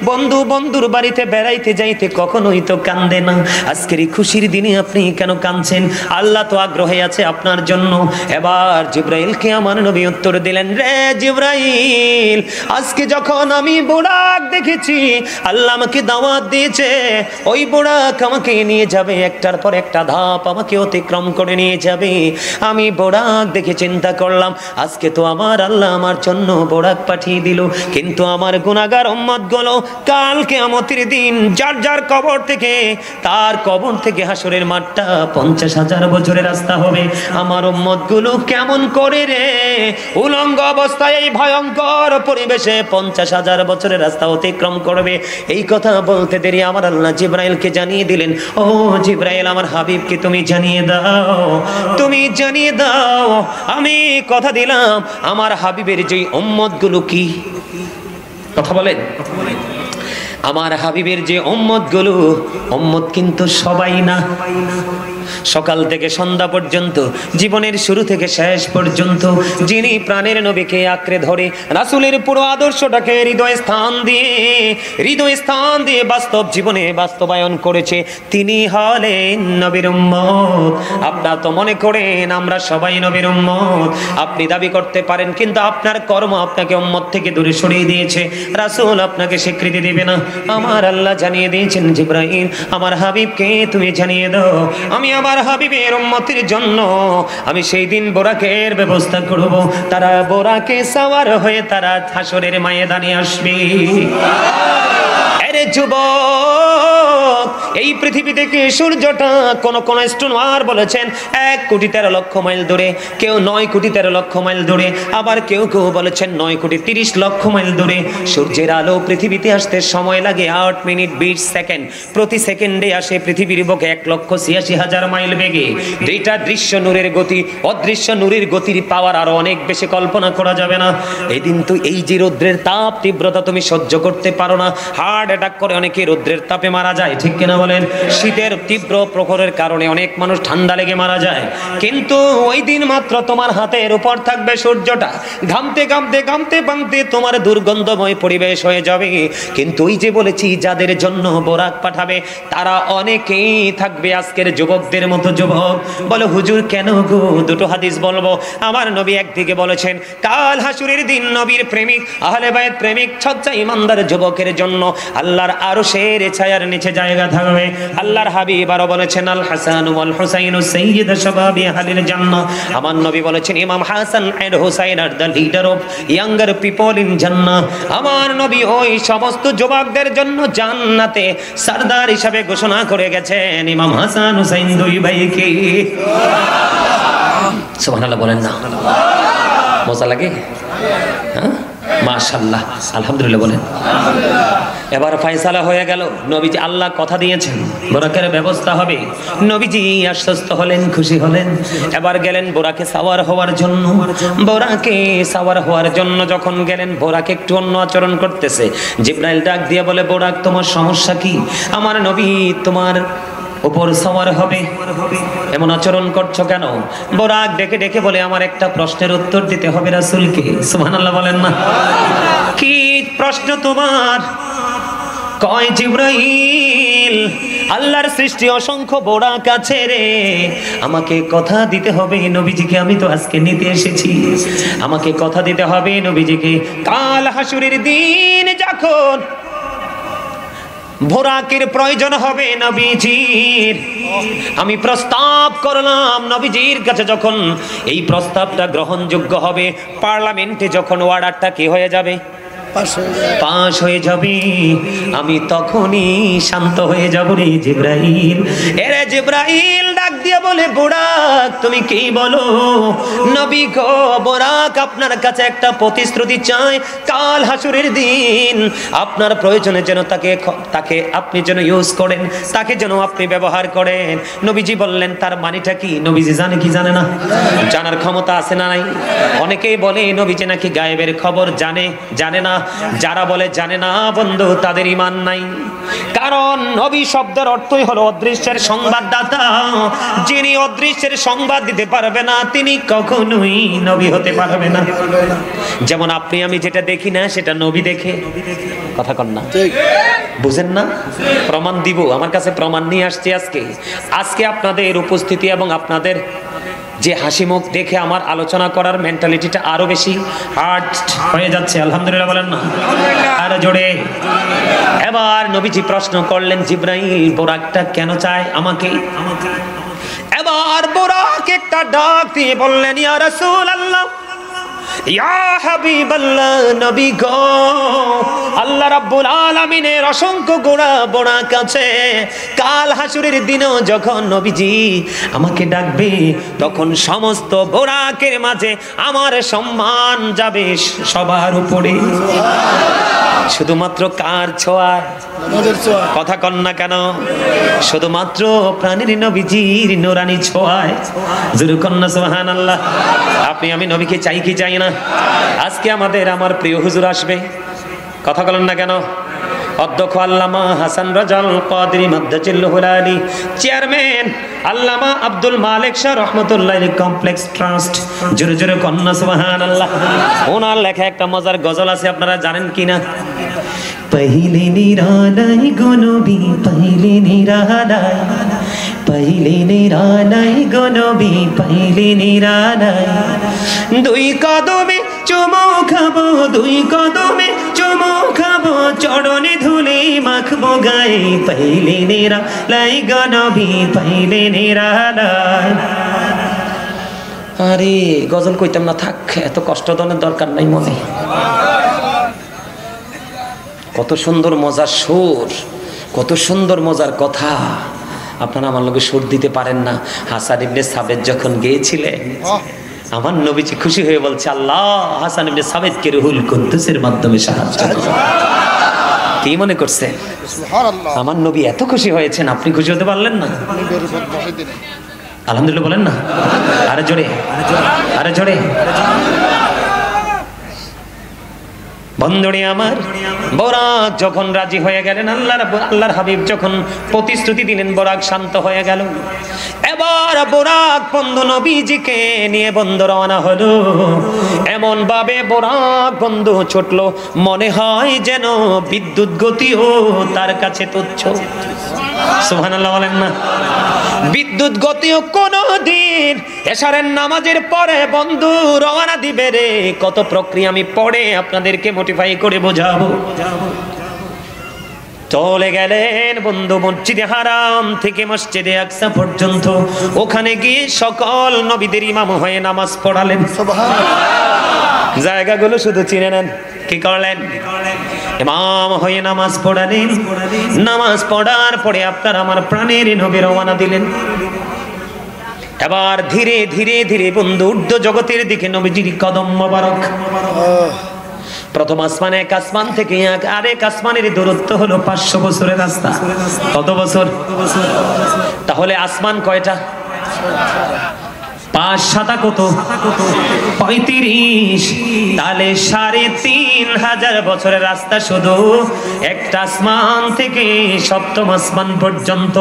বন্ধু বন্ধুর বাড়িতে বেড়াইতে যাইতে কখনোই তো কান্দে না, আজকের এই খুশির দিনে আপনি কেন কাঁদছেন? আল্লাহ তো আগ্রহে আছে আপনার জন্য। এবার জিবরাইলকে আমার নবী উত্তর দিলেন বললেন, রে জিবরাইল, আজকে যখন আমি বুরাক দেখেছি, আল্লাহ আমাকে দাওয়াত দিয়েছে, ওই বুরাক আমাকে নিয়ে যাবে, একটার পর একটা ধাপ আমাকে অতিক্রম করে নিয়ে যাবে। আমি বুরাক দেখে চিন্তা করলাম, আজকে তো আমার আল্লাহ আমার জন্য বুরাক পাঠিয়ে দিল, কিন্তু আমার গুনাহগার উম্মতগুলো কাল কিয়ামতের দিন যার যার কবর থেকে, তার কবর থেকে হাসরের মাঠটা 50,000 বছরের রাস্তা হবে। আমার উম্মতগুলো কেমন করে রে উলঙ্গ অবস্থায় এই ভয়ঙ্কর পরিবেশে 50,000 বছরের রাস্তা অতিক্রম করবে? এই কথা বলতে দেরি আমার আল্লাহ জিবরাইলকে জানিয়ে দিলেন, ও জিবরাইল, আমার হাবিবকে তুমি জানিয়ে দাও, তুমি জানিয়ে দাও, আমি কথা দিলাম আমার হাবিবের যে উম্মতগুলো, কি কথা বলেন, আমার হাবিবের যে উম্মতগুলো, উম্মত কিন্তু সবাই না, সকাল থেকে সন্ধ্যা পর্যন্ত, জীবনের শুরু থেকে শেষ পর্যন্ত যিনি প্রাণের নবীকে আঁকড়ে ধরে রাসূলের পুরো আদর্শটাকে হৃদয় স্থান দিয়ে বাস্তব জীবনে বাস্তবায়ন করেছে, তিনি হলেন নবীর উম্মত। আপনারা তো মনে করেন আমরা সবাই নবীর উম্মত, আপনি দাবি করতে পারেন, কিন্তু আপনার কর্ম আপনাকে উম্মত থেকে দূরে সরিয়ে দিয়েছে, রাসূল আপনাকে স্বীকৃতি দেবে না। আমার আল্লাহ জানিয়ে দিয়েছেন, জিবরাইল, আমার হাবিবকে তুমি জানিয়ে দাও, আমি আমার হাবিবের উম্মতের জন্য আমি সেই দিন বোরাকের ব্যবস্থা করব, তারা বোরাকে সাওয়ার হয়ে তারা হাসরের ময়দানে আসবে। আরে যুবক, এই পৃথিবী থেকে সূর্যটা কোন স্টোনার বলেছেন 1,13,00,000 মাইল দূরে, কেউ 9,13,00,000 মাইল দূরে, আবার কেউ বলেছেন 9,30,00,000 মাইল দূরে। সূর্যের আলো পৃথিবীতে আসতে সময় লাগে 8 মিনিট 20 সেকেন্ড, প্রতি সেকেন্ডে আসে পৃথিবীর বুকে 1,86,000 মাইল বেগে। দুইটা দৃশ্য নূরের গতি, অদৃশ্য নূরের গতির পাওয়ার আরো অনেক বেশি কল্পনা করা যাবে না। এদিন তো এই যে রৌদ্রের তাপ তীব্রতা তুমি সহ্য করতে পারো না, হার্ট অ্যাটাক করে অনেকে রৌদ্রের তাপে মারা যায়, ঠিক কিনা বলেন? শীতের তীব্র প্রখরের কারণে অনেক মানুষ ঠান্ডা লেগে মারা যায়, কিন্তু ওই দিন মাত্র তোমার হাতের উপর থাকবে সূর্যটা, ঘামতে ঘামতে ঘামতে ঘামতে তোমার দুর্গন্ধময় পরিবেশ হয়ে যাবে। কিন্তু ওই যে বলেছি যাদের জন্য বোরাক পাঠাবে তারা অনেকেই থাকবে আজকের যুবকদের মতো যুবক। বলে হুজুর কেন গো? দুটো হাদিস বলবো। আমার নবী একদিকে বলেছেন কাল হাসুরের দিন নবীর প্রেমিক আহলে বাইত প্রেমিক সচ্চা ইমানদার যুবকের জন্য আল্লাহর আরশের ছায়ার নিচে জায়গা থাকবে। আল্লাহর হাবিব আরো বলেছেন আল হাসান ওয়াল হুসাইন সাইয়্যিদ শাবাবি আহলিল জান্নাহ। আমার নবী বলেছেন Imam Hasan and Hussain are the leader of younger people in Jannah. আমার নবী ওই সমস্ত যুবকদের জন্য জান্নাতে সরদার হিসেবে ঘোষণা করে গেছেন ইমাম হাসান হুসাইন দুই ভাইকে। সুবহানাল্লাহ বলেন না? মজা লাগে? হ্যাঁ, মাশাআল্লাহ, আলহামদুলিল্লাহ বলেন। এবার ফয়সালা হয়ে গেল, নবীজি আল্লাহ কথা দিয়েছেন বোরাকের ব্যবস্থা হবে। নবীজি আশ্বস্ত হলেন, খুশি হলেন। এবার গেলেন বোরাকে সাওয়ার হওয়ার জন্য। বোরাকে সাওয়ার হওয়ার জন্য যখন গেলেন, বোরাক একটু অন্য আচরণ করতেছে। জিবরাইল ডাক দিয়ে বলে, বোরাক তোমার সমস্যা কি? আমার নবী তোমার উপর সাওয়ার হবে, এমন আচরণ করছো কেন? বোরাক ডেকে ডেকে বলে, আমার একটা প্রশ্নের উত্তর দিতে হবে রাসূলকে। সুবহানাল্লাহ বলেন না? কি প্রশ্ন তোমার? কয় জিবরাইল, আল্লাহর সৃষ্টি অসংখ্য বোরাক আছে রে, আমাকে কথা দিতে হবে নবীজিকে, আমি তো আজকে নিতে এসেছি, আমাকে কথা দিতে হবে নবীজিকে। কাল হাসুরের দিন যখন বোরাকের প্রয়োজন হবে নবীজির, আমি প্রস্তাব করলাম নবীজির কাছে, যখন এই প্রস্তাবটা গ্রহণযোগ্য হবে, পার্লামেন্টে যখন অর্ডারটা কি হয়ে যাবে, পাশ হয়ে যাবে, আমি তখনই শান্ত হয়ে যাব রে জিবরাইল। এরে জিবরাইল ডাক দিয়ে বলে, বোরাক তুমি কি বলো? নবী গো, বোরাক আপনার কাছে একটা প্রতিশ্রুতি চাই, কাল হাসুরের দিন আপনার প্রয়োজনে যেন তাকে আপনি যেন ইউজ করেন, তাকে যেন আপনি ব্যবহার করেন। নবীজি বললেন তার মানেটা কি? নবীজি জানে কি জানে না? জানার ক্ষমতা আছে না নাই? অনেকেই বলে নবীজি নাকি গায়েবের খবর জানে না। যারা বলে জানে না বন্ধু, তাদের ঈমান নাই। কারণ নবী শব্দের অর্থই হলো অদৃশ্যের সংবাদদাতা। যিনি অদৃশ্যের সংবাদ দিতে পারবে না, তিনি কখনোই নবী হতে পারবে না। যেমন আপনি আমি যেটা দেখি না সেটা নবী দেখে, কথা কন না? বুঝেন না? প্রমাণ দিব, আমার কাছে প্রমাণ নিয়ে আসছি আজকে আপনাদের উপস্থিতি এবং আপনাদের যে হাসি মুখ দেখে আমার আলোচনা করার মেন্টালিটিটা আরো বেশি হার্ড হয়ে যাচ্ছে। আলহামদুলিল্লাহ বলেন না? আর জোরে। এবার নবীজি প্রশ্ন করলেন, জিবরাইল বোরাকটা কেন চায় আমাকে? এবার বোরাক একটা ডাক দিয়ে বললেন, ইয়া রাসূলুল্লাহ, ইয়া হাবিবাল্লাহ, নবী গো, আল্লাহ রাব্বুল আলামিনের অসংখ্য গোড়া বোরাক আছে। কাল হাসুরের দিনেও যখন নবীজি আমাকে ডাকবে, তখন সমস্ত বোরাকের মাঝে আমার সম্মান যাবে সবার উপরে। শুধুমাত্র কার ছোঁয়ায়? কথা কন না কেন? শুধুমাত্র প্রাণীর নবীজির নূরানি ছোঁয়ায়। জোরে কন্না সুবহানাল্লাহ। আপনি আমি নবীকে চাই কি চাই না? আজকে আমার প্রিয় হুজুর আসবে, কথা বলেন না কেন? অধ্যক্ষ আল্লামা হাসান রাজাল কাদরি মাদ্দাজিল্লাহুল আলী, চেয়ারম্যান আল্লামা আব্দুল মালিক শাহ রহমাতুল্লাহ কমপ্লেক্স ট্রাস্ট। জোরে জোরে কন্না সুবহানাল্লাহ। ওনার লেখা একটা মজার গজল আছে, আপনারা জানেন কিনা? পहिले নিরালাই গো নবী, পहिले নিরালাই, পहिले নিরালাই গো নবী, পहिले নিরালাই। দুই কদমে চুমু খাবো, দুই কদমে চুমু খাবো, চরণে ধুলি মাখবো গায়ে, পहिले নিরালাই গো নবী, পहिले নিরালাই। আরে গজল কইতাম না, থাক, এত কষ্ট দনের দরকার নাই মনে। কত সুন্দর মজার সুর, কত সুন্দর মজার কথা। আপনারা আমার লোকে সুর দিতে পারেন না। হাসান ইবনে সাবেত যখন গেয়েছিলেন, আমার নবীজি খুশি হয়ে বলছে, আল্লাহ হাসান ইবনে সাবেতকে রুহুল কুদ্দুসের মাধ্যমে সাহায্য করো। কি মনে করছে? আমার নবী এত খুশি হয়েছেন, আপনি খুশি হতে পারলেন না? আলহামদুলিল্লাহ বলেন না? আরে জোরে, আরে জোরে। বন্ধুরে আমার, বোরাক যখন রাজি হয়ে গেলেন, আল্লাহর হাবিব যখন প্রতিশ্রুতি দিলেন, বোরাক শান্ত হয়ে গেল। এবার বোরাক বন্ধু নবীজিকে নিয়ে বন্ধু রওনা হলো। এমন ভাবে বোরাক বন্ধু ছুটলো, মনে হয় যেন বিদ্যুৎ গতিও তার কাছে তুচ্ছ। সুবহানাল্লাহ বলেন না? বিদ্যুৎ গতিও কোনদিন এশারের নামাজের পরে বন্ধু রওনা দিবে রে। কত প্রক্রিয়া আমি পড়ে আপনাদেরকে মোটিফাই করে বোঝাবো। চলে গেলেন বন্ধু মসজিদে হারাম থেকে মসজিদে আকসা পর্যন্ত। ওখানে গিয়ে সকল নবীদের ইমাম হয়ে নামাজ পড়ালেন। জায়গাগুলো শুধু চিনে নেন। কি করলেন? ইমাম হয়ে নামাজ পড়ালেন। নামাজ পড়ার পরে আপনার আমার প্রাণের নবী রওনা দিলেন। এবার ধীরে ধীরে ধীরে বন্ধু ঊর্ধ্ব জগতের দিকে নবীজির কদম মোবারক। প্রথম আসমানে, এক আসমান থেকে আরেক আসমানের দূরত্ব হলো 500 বছরের রাস্তা। কত বছর? তাহলে আসমান কয়টা? 5 7 কত? 35। তাহলে 3500 বছরের রাস্তা শুধু একটা আসমান থেকে সপ্তম আসমান পর্যন্ত।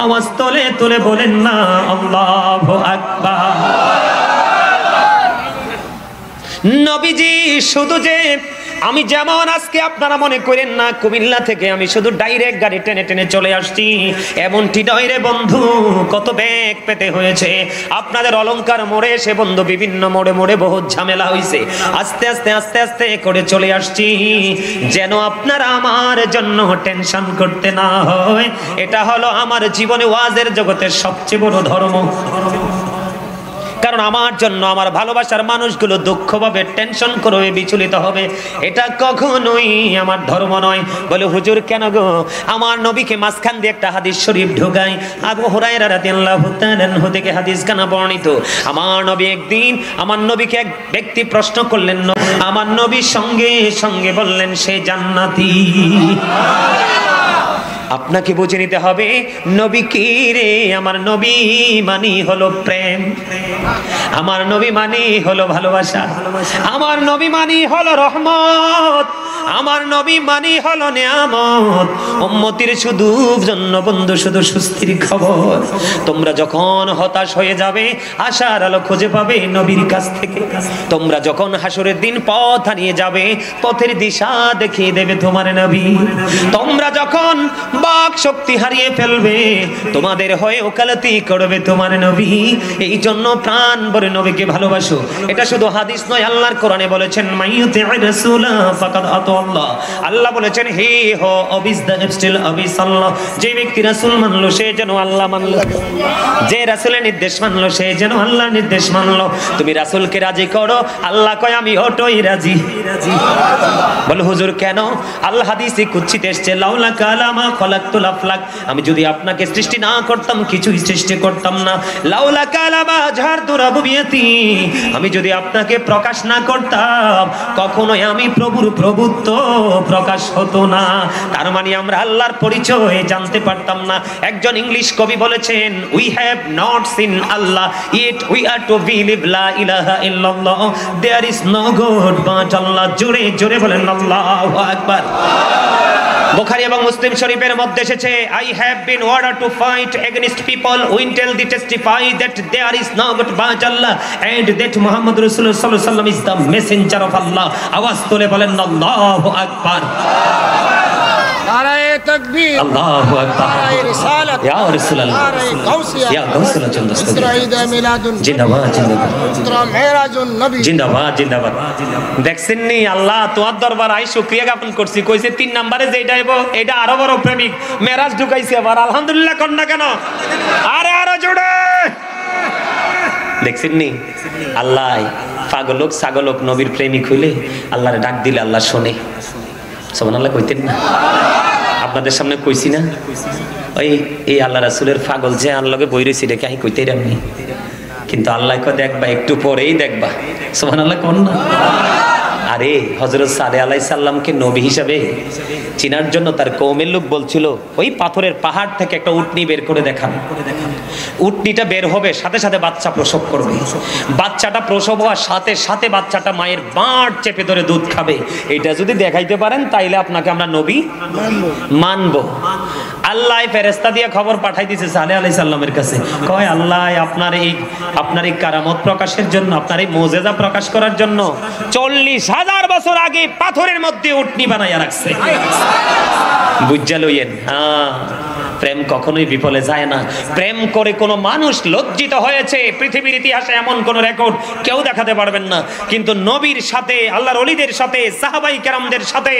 আওয়াজ তোলে তোলে বলেন না আল্লাহু আকবার। নবীজি শুধু যে আমি যেমন আজকে আপনারা মনে করেন না কুমিল্লা থেকে আমি শুধু ডাইরেক্ট গাড়ি টেনে টেনে চলে আসছি, এমনটি নয় রে বন্ধু। কত বেগ পেতে হয়েছে। আপনাদের অলংকার মোড়ে এসে বন্ধু বিভিন্ন মোড়ে মোড়ে বহুত ঝামেলা হয়েছে। আস্তে আস্তে আস্তে আস্তে করে চলে আসছি, যেন আপনারা আমার জন্য টেনশন করতে না হয়। এটা হলো আমার জীবনে ওয়াজের জগতের সবচেয়ে বড় ধর্ম। কারণ আমার জন্য আমার ভালোবাসার মানুষগুলো দুঃখ পাবে, টেনশন করবে, বিচলিত হবে। এটা কখনোই আমার ধর্ম নয়। বলে হুজুর কেন গো? আমার নবীকে মাঝখান দিয়ে একটা হাদিস শরীফ ঢোকাই। আবু হুরায়রা রাদিয়াল্লাহু তাআলা আনহু থেকে হাদিস কানা বর্ণিত। আমার নবী একদিন আমার নবীকে এক ব্যক্তি প্রশ্ন করলেন, আমার নবীর সঙ্গে সঙ্গে বললেন সে জান্নাতি। আপনাকে বুঝে নিতে হবে নবী কি রে। আমার নবী মানি হলো প্রেম, আমার নবী মানি হলো ভালোবাসা, আমার নবী মানি হলো রহমত, আমার নবী মানি হলো নিয়ামত, উম্মতির শুধু জন্য বন্ধু শুধু সুস্থির খবর। তোমরা যখন হতাশ হয়ে যাবে আশার আলো খুঁজে পাবে নবীর কাছ থেকে। তোমরা যখন হাসরের দিন পথ হারিয়ে যাবে পথের দিশা দেখিয়ে দেবে তোমার নবী। তোমরা যখন বাক শক্তি হারিয়ে ফেলবে তোমাদের হয়ে ওকালতি করবে তোমার নবী। এই জন্য প্রাণ ভরে নবীকে ভালোবাসো। এটা শুধু হাদিস নয়, আল্লাহর কোরআনে বলেছেন মাইয়ুতির রাসূলা ফাকাদ আতাল্লাহ। আল্লাহ বলেছেন হি হো অবিস দা স্টিল অবিস আল্লাহ। যে ব্যক্তি রাসূল মানলো সে যেন আল্লাহ মানলো, যে রাসূলের নির্দেশ মানলো সে যেন আল্লাহর নির্দেশ মানলো। তুমি রাসূলকে রাজি করো, আল্লাহ কয় আমি ওটই রাজি। বলে হুজুর কেন? আল্লাহ হাদিসে কুদসিতে এসেছে লাউলা কালামা খলাকতুল আফলাক। আমি যদি আপনাকে সৃষ্টি না করতাম কিছুই সৃষ্টি করতাম না। লাউলা কালামা জাহারতু রাবুবিয়াতি। আমি যদি আপনাকে প্রকাশ না করতাম কখনোই আমি প্রভুর প্রভুত্ব প্রকাশ হতো না। তার মানে আমরা আল্লাহর পরিচয় জানতে পারতাম না। একজন ইংলিশ কবি বলেছেন we have not seen Allah yet we are to believe লা ইলাহা ইল্লাল্লাহ there is no god but Allah. জোরে জোরে বলেন আল্লাহু আকবার। বুখারী এবং মুসলিম শরীফের মধ্যে এসেছে I have been order to fight against people will tell the testify that there is no god but Allah and that Muhammad রাসূলুল্লাহ সাল্লাল্লাহু আলাইহি ওয়াসাল্লাম is the messenger of Allah. আওয়াজ তুলে বলেন আল্লাহু আকবার। নারায়ে তাকবীর, আল্লাহু আকবার। নারায়ে রিসালাত, ইয়া রাসূলুল্লাহ, নারায়ে গাউসিয়া, ইয়া গাউসুল্লাহ চন্দ্রস্ত। ইসরাঈদ মিলাদুন, জিন্দাবাদ জিন্দাবাদ, ইসরা মেরাজুন নবী, জিন্দাবাদ জিন্দাবাদ। দেখছেন নি আল্লাহ তোমার দরবার আই শুকরিয়া জ্ঞাপন করছি। কইছে 3 নম্বরে যেটা আইবো এটা আরো বড় প্রেমিক মেরাজ ঢুকাইছে। আবার আলহামদুলিল্লাহ কর না কেন? আরে আরো জোরে। দেখছেন নি আল্লাহ পাগলক ছাগলক নবীর প্রেমিক হইলে আল্লাহরে ডাক দিলে আল্লাহ শোনে। সুবহানাল্লাহ কইতেন না? আপনাদের সামনে কইছি না ওই এই আল্লাহ রাসূলের পাগল যে আল্লাহকে বই রইছে এটা কি কইতেই রামনি, কিন্তু আল্লাহ কয় দেখবা একটু পরেই দেখবা। সুবহানাল্লাহ কোন না? আরে হযরত সালেহ আলাইহিস সালামকে নবী হিসাবে চিনার জন্য তার কওমের লোক বলছিল ওই পাথরের পাহাড় থেকে একটা উটনি বের করে দেখান। উটনিটা বের হবে সাথে সাথে বাচ্চা প্রসব করবে। বাচ্চাটা প্রসব হওয়ার সাথে সাথে বাচ্চাটা মায়ের বাঁট চেপে ধরে দুধ খাবে। এটা যদি দেখাইতে পারেন তাইলে আপনাকে আমরা নবী মানব। আল্লাহ ফেরেশতা দিয়ে খবর পাঠাই দিয়েছে সালেহ আলাইহিস সালামের কাছে, কয় আল্লাহ আপনার এই কারামত প্রকাশের জন্য, আপনার এই মুজিজা প্রকাশ করার জন্য 40,000 বছর আগে পাথরের মধ্যে উটনি বানাইয়া রাখছে। বুঝা লইয়েন। প্রেম কখনোই বিফলে যায় না। প্রেম করে কোনো মানুষ লজ্জিত হয়েছে পৃথিবীর ইতিহাসে এমন কোন রেকর্ড কেউ দেখাতে পারবেন না। কিন্তু নবীর সাথে আল্লাহর ওলিদের সাথে সাহাবাই কেরামদের সাথে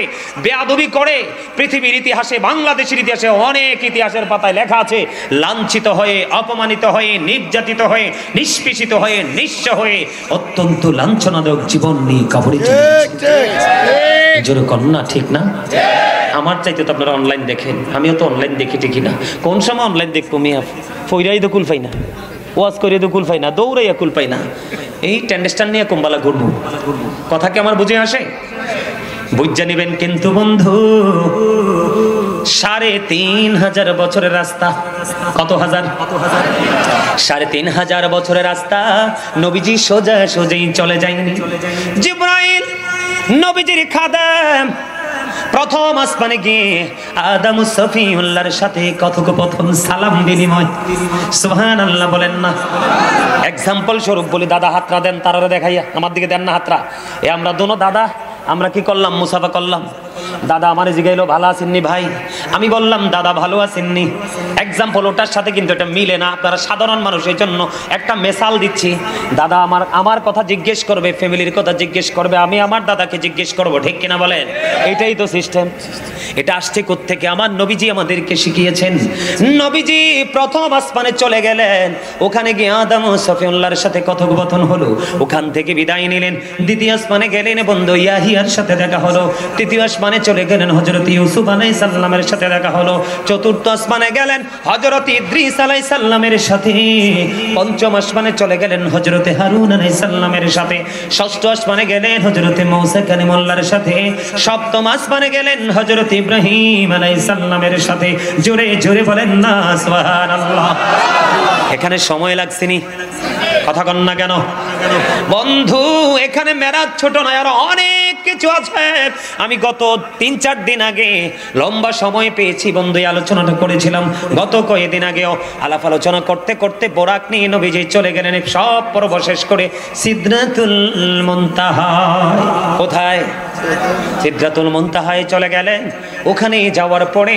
বেয়াদবি করে পৃথিবীর ইতিহাসে বাংলাদেশের ইতিহাসে অনেক ইতিহাসের পাতায় লেখা আছে লাঞ্ছিত হয়ে অপমানিত হয়ে নির্যাতিত হয়ে নিষ্পেষিত হয়ে নিঃস্ব হয়ে অত্যন্ত লাঞ্ছনাদায়ক জীবন নিয়ে কবরে জোরে কন্যা ঠিক না? আমার চাইতে তো আপনারা অনলাইন দেখেন, আমিও তো অনলাইন দেখি ঠিকই না। কোন সময় অনলাইন দেখবো মিয়া? ফইরাই তো কুল পাই না, ওয়াজ করে তো কুল পাই না, দৌড়াইয়া কুল পাই না। এই টেন্ডেস্টান নিয়ে কুম্বালা ঘুরবো। কথা কি আমার বুঝে আসে? বুঝা নিবেন কিন্তু বন্ধু 3,500 বছরের রাস্তা। কত হাজার? 3,500 বছরের রাস্তা নবীজি সোজা সোজাই চলে যায়নি। জিবরাইল নবীজির খাদেম প্রথম আসমানে গিয়ে আদম সফিউল্লাহর সাথে কথোপকথন সালাম বিনিময়। সুবহানাল্লাহ বলেন না? এক্সাম্পল স্বরূপ বলি, দাদা হাতরা দেন তারারে দেখাইয়া, আমার দিকে দেন না হাতরা। এ আমরা দোনো দাদা আমরা কি করলাম? মুসাফা করলাম। দাদা আমারে জিগাইলো ভালো আছেননি ভাই, আমি বললাম দাদা ভালো আছেননি। এক্সাম্পল ওটার সাথে কিন্তু এটা মিলে না। আপনারা সাধারণ মানুষ, এই জন্য একটা মেসাল দিচ্ছি। দাদা আমার কথা জিজ্ঞেস করবে, ফ্যামিলির কথা জিজ্ঞেস করবে, আমি আমার দাদাকে জিজ্ঞেস করব, ঠিক কিনা বলেন? এটাই তো সিস্টেম। এটা আসছে কোত্থেকে? আমার নবীজি আমাদেরকে শিখিয়েছেন। নবীজি প্রথম আসমানে চলে গেলেন, ওখানে গিয়ে আদম ও সফিউল্লাহর সাথে কথোপকথন হলো, ওখান থেকে বিদায় নিলেন। দ্বিতীয় আসমানে গেলেন, বন্ধু ইয়াহিয়ার সাথে দেখা হলো। তৃতীয় আসমানে চলে গেলেন, হযরত ইউসুফ আলাইহিস সালামের সাথে দেখা হলো। চতুর্থ আসমানে গেলেন হযরত ইদ্রিস আলাইহিস সালামের সাথে। পঞ্চম আসমানে চলে গেলেন হযরত হারুন আলাইহিস সালামের সাথে। ষষ্ঠ আসমানে গেলেন হযরত মূসা কালিমুল্লাহর সাথে। সপ্তম আসমানে গেলেন হযরত ইব্রাহিম আলাইহিস সালামের সাথে। জোরে জোরে বলেন না সুবহানাল্লাহ। এখানে সময় লাগছে নি? কথা কন না কেন বন্ধু? এখানে মেরাজ ছোট নয়, আরো অনেক কিছু আছে। আমি গত 3-4 দিন আগে লম্বা সময় পেয়েছি বন্ধু, এই আলোচনাটা করেছিলাম গত কয়েকদিন আগেও। আলাপ আলোচনা করতে করতে বোরাক নিয়ে নবীজি চলে গেলেন সব পর্ব শেষ করে সিদরাতুল মুনতাহা। কোথায়? সিদরাতুল মুনতাহায় চলে গেলেন। ওখানে যাওয়ার পরে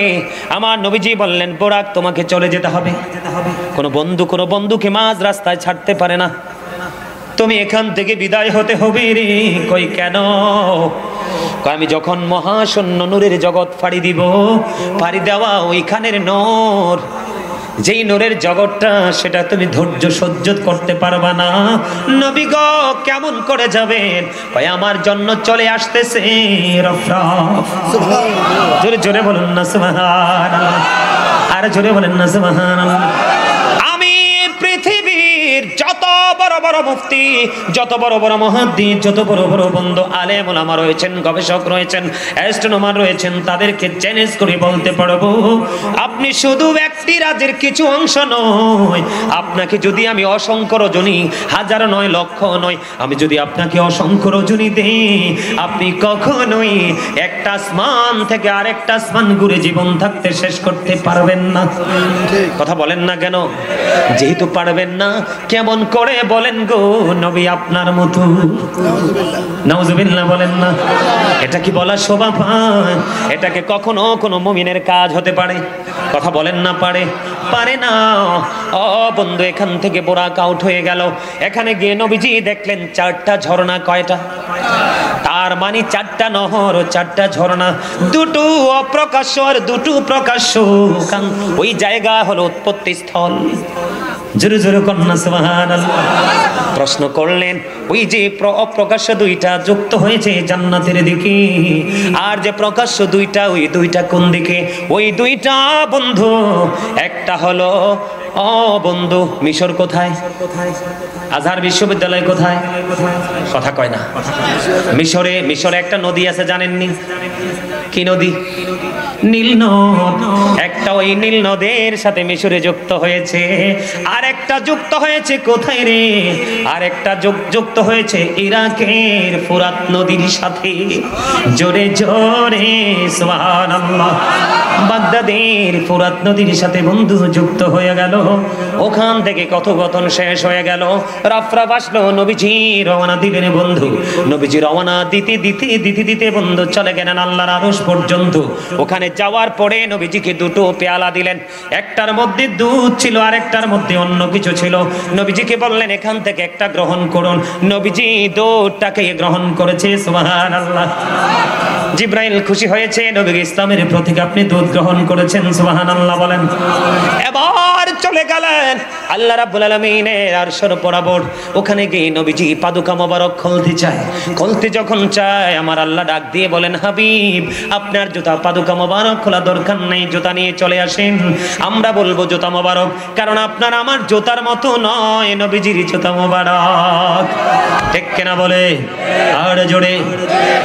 আমার নবীজি বললেন, বোরাক তোমাকে চলে যেতে হবে। কোনো বন্ধুকে মাঝ রাস্তায় ছাড়তে পারে না, তুমি এখান থেকে বিদায় হতে হবে রে। কই কেন? আমি যখন মহাশূন্য নূরের জগৎ ফাড়ি দিব, ফাড়ি দেওয়া ওইখানের নূর, যেই নূরের জগৎটা সেটা তুমি ধৈর্য সহ্য করতে পারবা না। নবী গো কেমন করে যাবেন? কয় আমার জন্য চলে আসতেছে রফরফ। জোরে জোরে বলুন না সুবহানাল্লাহ, আর জোরে বলেন না সুবহানাল্লাহ। আমি পৃথিবীর যত বড় বড় মুফতি, যত বড় বড় মুহাদ্দিস, যত বড় বড় বন্ধু আলেম ওলামা রয়েছেন, গবেষক রয়েছেন, অ্যাস্ট্রোনমার রয়েছেন, তাদেরকে চ্যালেঞ্জ করে বলতে পারবো, আপনি শুধু ব্যক্তি রাজের কিছু অংশ নয়। আপনাকে যদি আমি অসংখ্য রজনী, হাজার নয় লক্ষ নয়, আমি যদি আপনাকে অসংখ্য রজনী দেই, আপনি কখনোই একটা আসমান থেকে আরেকটা আসমান ঘুরে জীবন থাকতে শেষ করতে পারবেন না। কথা বলেন না কেন? যেহেতু পারবেন না, কেমন করে বলেন গো নবী আপনার মতো? নাউজুবিল্লাহ বলেন না। এটা কি বলা শোভা পায়? এটাকে কখনো কোনো মুমিনের কাজ হতে পারে? কথা বলেন না পারে? পারে না। ও বন্ধু, এখান থেকে বোরাক আউট হয়ে গেল। এখানে গিয়ে নবীজি দেখলেন 4টা ঝর্ণা। কয়টা? তার মানে 4টা নহর ও 4টা ঝর্ণা, দুটো অপ্রকাশ্য আর দুটো প্রকাশ্য। ওই জায়গা হলো উৎপত্তি স্থল। জোরে জোরে কন্যা সুবহানাল্লাহ। প্রশ্ন করলেন, ওই যে অপ্রকাশ্য 2টা যুক্ত হয়েছে জান্নাতের দিকে, আর যে প্রকাশ্য 2টা, ওই 2টা কোন দিকে? ওই 2টা বন্ধু, একটা হলো বন্ধু মিশর। কোথায়? আজহার বিশ্ববিদ্যালয় কোথায়? কথা কয় না। মিশরে একটা নদী আছে, জানেননি? কি নদী? নীল নদ। একটা ওই নীল নদের সাথে মিশরে যুক্ত হয়েছে, আর একটা যুক্ত হয়েছে কোথায় রে? আর একটা যুক্ত হয়েছে ইরাকের ফুরাত নদীর সাথে। জোরে জোরে সুবহানাল্লাহ। বাগদাদের ফুরাত নদীর সাথে বন্ধু যুক্ত হয়ে গেল। ওখান থেকে কথোপকথন শেষ হয়ে গেল, রাফরাফ আসলো, নবীজি রওনা দিলেন বন্ধু। নবীজি রওনা দিতে দিতে দিতে দিতে বন্ধু চলে গেলেন আল্লাহর আরশ পর্যন্ত। ওখানে যাওয়ার পরে নবীজিকে 2টো পেয়ালা দিলেন। একটার মধ্যে দুধ ছিল, আর একটার মধ্যে অন্য কিছু ছিল। নবীজিকে বললেন এখান থেকে একটা গ্রহণ করুন। নবীজি দুধটাকে গ্রহণ করেছে। সুবহানাল্লাহ। জিব্রাইল খুশি হয়েছে, নবী ইসলামের প্রতীক আপনি দুধ গ্রহণ করেছেন। সুবহানাল্লাহ বলেন। এবার চলে গেলেন আল্লাহ রাব্বুল আলামিনের আরশের বরাবর। ওখানে গিয়ে নবীজি পাদুকা মোবারক খুলতে চায়। খুলতে যখন চায়, আমার আল্লাহ ডাক দিয়ে বলেন, হাবিব আপনার জুতা পাদুকা মোবারক খোলা দরকার নেই, জুতা নিয়ে চলে আসেন। আমরা বলবো জুতা মোবারক, কারণ আপনার আমার জুতার মতো নয়, নবীজির জুতা মোবারক। ঠিক কিনা বলে? আর জোরে।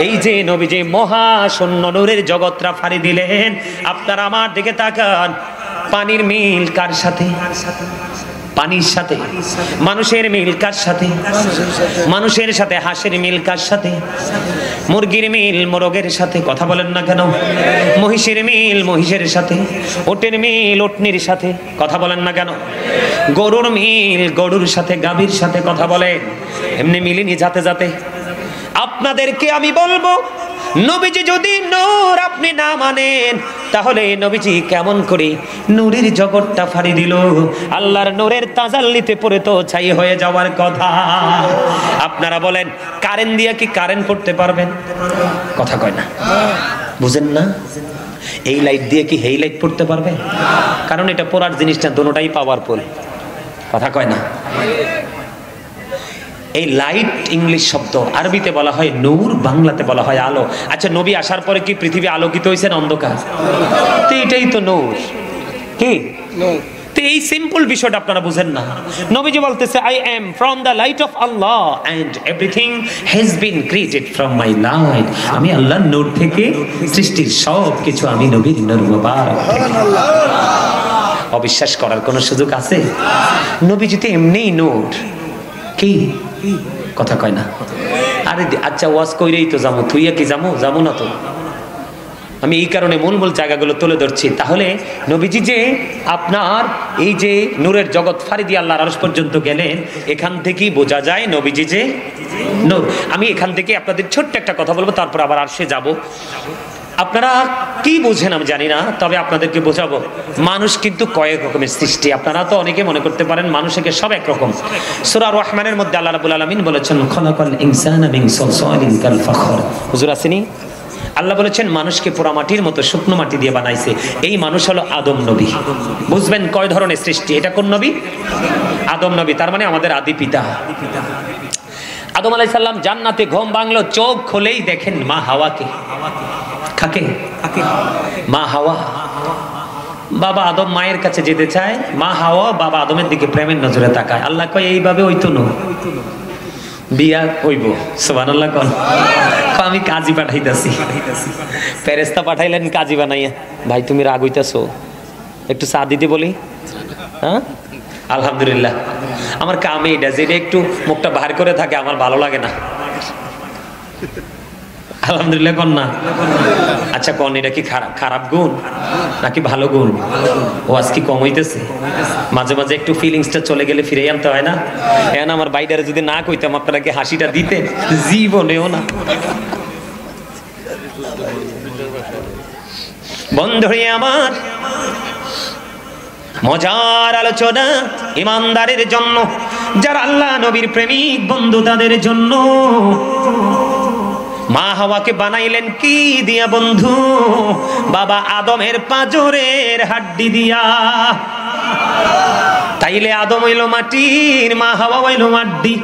এই যে নবীজি মহাশূন্য নূরের জগৎটা ফাড়ি দিলেন, আপনারা আমার দিকে তাকান। পানির মিল কার সাথে? পানির সাথে। মানুষের মিল কার সাথে? মানুষের সাথে। হাঁসের মিল কার সাথে? মুরগির মিল মোরগের সাথে। কথা বলেন না কেন? মহিষের মিল মহিষের সাথে। ওটের মিল ওটনির সাথে। কথা বলেন না কেন? গরুর মিল গরুর সাথে, গাভীর সাথে। কথা বলে এমনি মিলিনি যাতে যাতে। আপনাদেরকে আমি বলবো, নবীজি যদি নূর আপনি না মানেন, তাহলে নবীজি কেমন করে নূরের জগৎটা ফাড়ি দিল? আল্লাহর নূরের তাজাল্লিতে পড়ে তো ছাই হয়ে যাওয়ার কথা। আপনারা বলেন, কারেন্ট দিয়ে কি কারেন্ট পড়তে পারবেন? কথা কয় না, বুঝেন না? এই লাইট দিয়ে কি এই লাইট পড়তে পারবে? কারণ এটা পড়ার জিনিসটা দুটোটাই পাওয়ারফুল। কথা কয় না। এই লাইট ইংলিশ শব্দ, আরবিতে বলা হয় নূর, বাংলাতে বলা হয় আলো। আচ্ছা, নবী আসার পরে কি পৃথিবী আলোকিত হয়েছে না অন্ধকার? তো এটাই তো নূর। কি? তো এই সিম্পল বিষয়টা আপনারা বুঝেন না। নবীজি বলতেছে, I am from the light of Allah and everything has been created from my light. আমি আল্লাহর নূর থেকে, সৃষ্টির সব কিছু আমি নবীর নূর মুবারক থেকে। অবিশ্বাস করার কোনো সুযোগ আছে? নবীজি তো এমনিই নূর। কি কথা কয় না? আরে আচ্ছা ওয়াজ কইরেই তো যাবো, তুই কি যাবো না তো। আমি এই কারণে মূল জায়গাগুলো তুলে ধরছি। তাহলে নবীজি যে আপনার এই যে নূরের জগৎ ফারি দিয়ে আল্লাহর আরশ পর্যন্ত গেলেন, এখান থেকেই বোঝা যায় নবীজি যে নূর। আমি এখান থেকে আপনাদের ছোট্ট একটা কথা বলবো, তারপর আবার আরশে যাব। আপনারা কি বোঝেন আমি জানি না, তবে আপনাদেরকে বোঝাবো। মানুষ কিন্তু কয়েক রকমের সৃষ্টি। আপনারা তো অনেকে মনে করতে পারেন মানুষকে সব একরকম। সূরা রহমানের মধ্যে আল্লাহ রাব্বুল আলামিন বলেছেন খালাকাল ইনসানা মিন সালসালিন কাল ফাখর। হুজুর আসেনি? আল্লাহ বলেছেন মানুষকে পোড়া মাটির মতো শুকনো মাটি দিয়ে বানাইছে। এই মানুষ হলো আদম নবী। বুঝবেন কয় ধরনের সৃষ্টি। এটা কোন নবী? আদম নবী, তার মানে আমাদের আদি পিতা। আদম আলাইহিস সালাম জান্নাতে ঘুম ভাঙলো, চোখ খুলেই দেখেন মা হাওয়াকে। কাকে? মা হাওয়া। বাবা আদম মায়ের কাছে যেতে চায়, মা হাওয়া বাবা আদমের দিকে প্রেমের নজরে তাকায়। আল্লাহ কয় এইভাবে হইতো না, বিয়া হইব। সুবহানাল্লাহ কোন। আমি কাজী পাঠাইতাছি। ফেরেশতা পাঠাইলেন কাজী বানাইয়া। ভাই তুমি রাগ হইতাছো, একটু চা দিতে বলি? হ্যাঁ আলহামদুলিল্লাহ। আমার কামে এটা, যেটা একটু মুখটা বাহার করে থাকে আমার ভালো লাগে না। আলহামদুলিল্লাহ কোন না? আচ্ছা কোন, এটা কি খারাপ গুণ নাকি ভালো গুণ? ও আজ কি কম হইতেছে? মাঝে মাঝে একটু ফিলিংসটা চলে গেলে ফিরে আনতে হয় না? এখন আমার বাইরে যদি না কইতাম আপনারা কি হাসিটা দিতেন? জীবনেও না। বন্ধুরে আমার, মজার আলোচনা ইমানদারের জন্য, যারা আল্লাহ নবীর প্রেমিক বন্ধু তাদের জন্য। মা হাওয়াকে বানাইলেন কি দিয়া বন্ধু? বাবা আদমের পাঁজরের হাড্ডি দিয়া। তাইলে আদম হইল মাটির, মা হাওয়া হইল মাটি।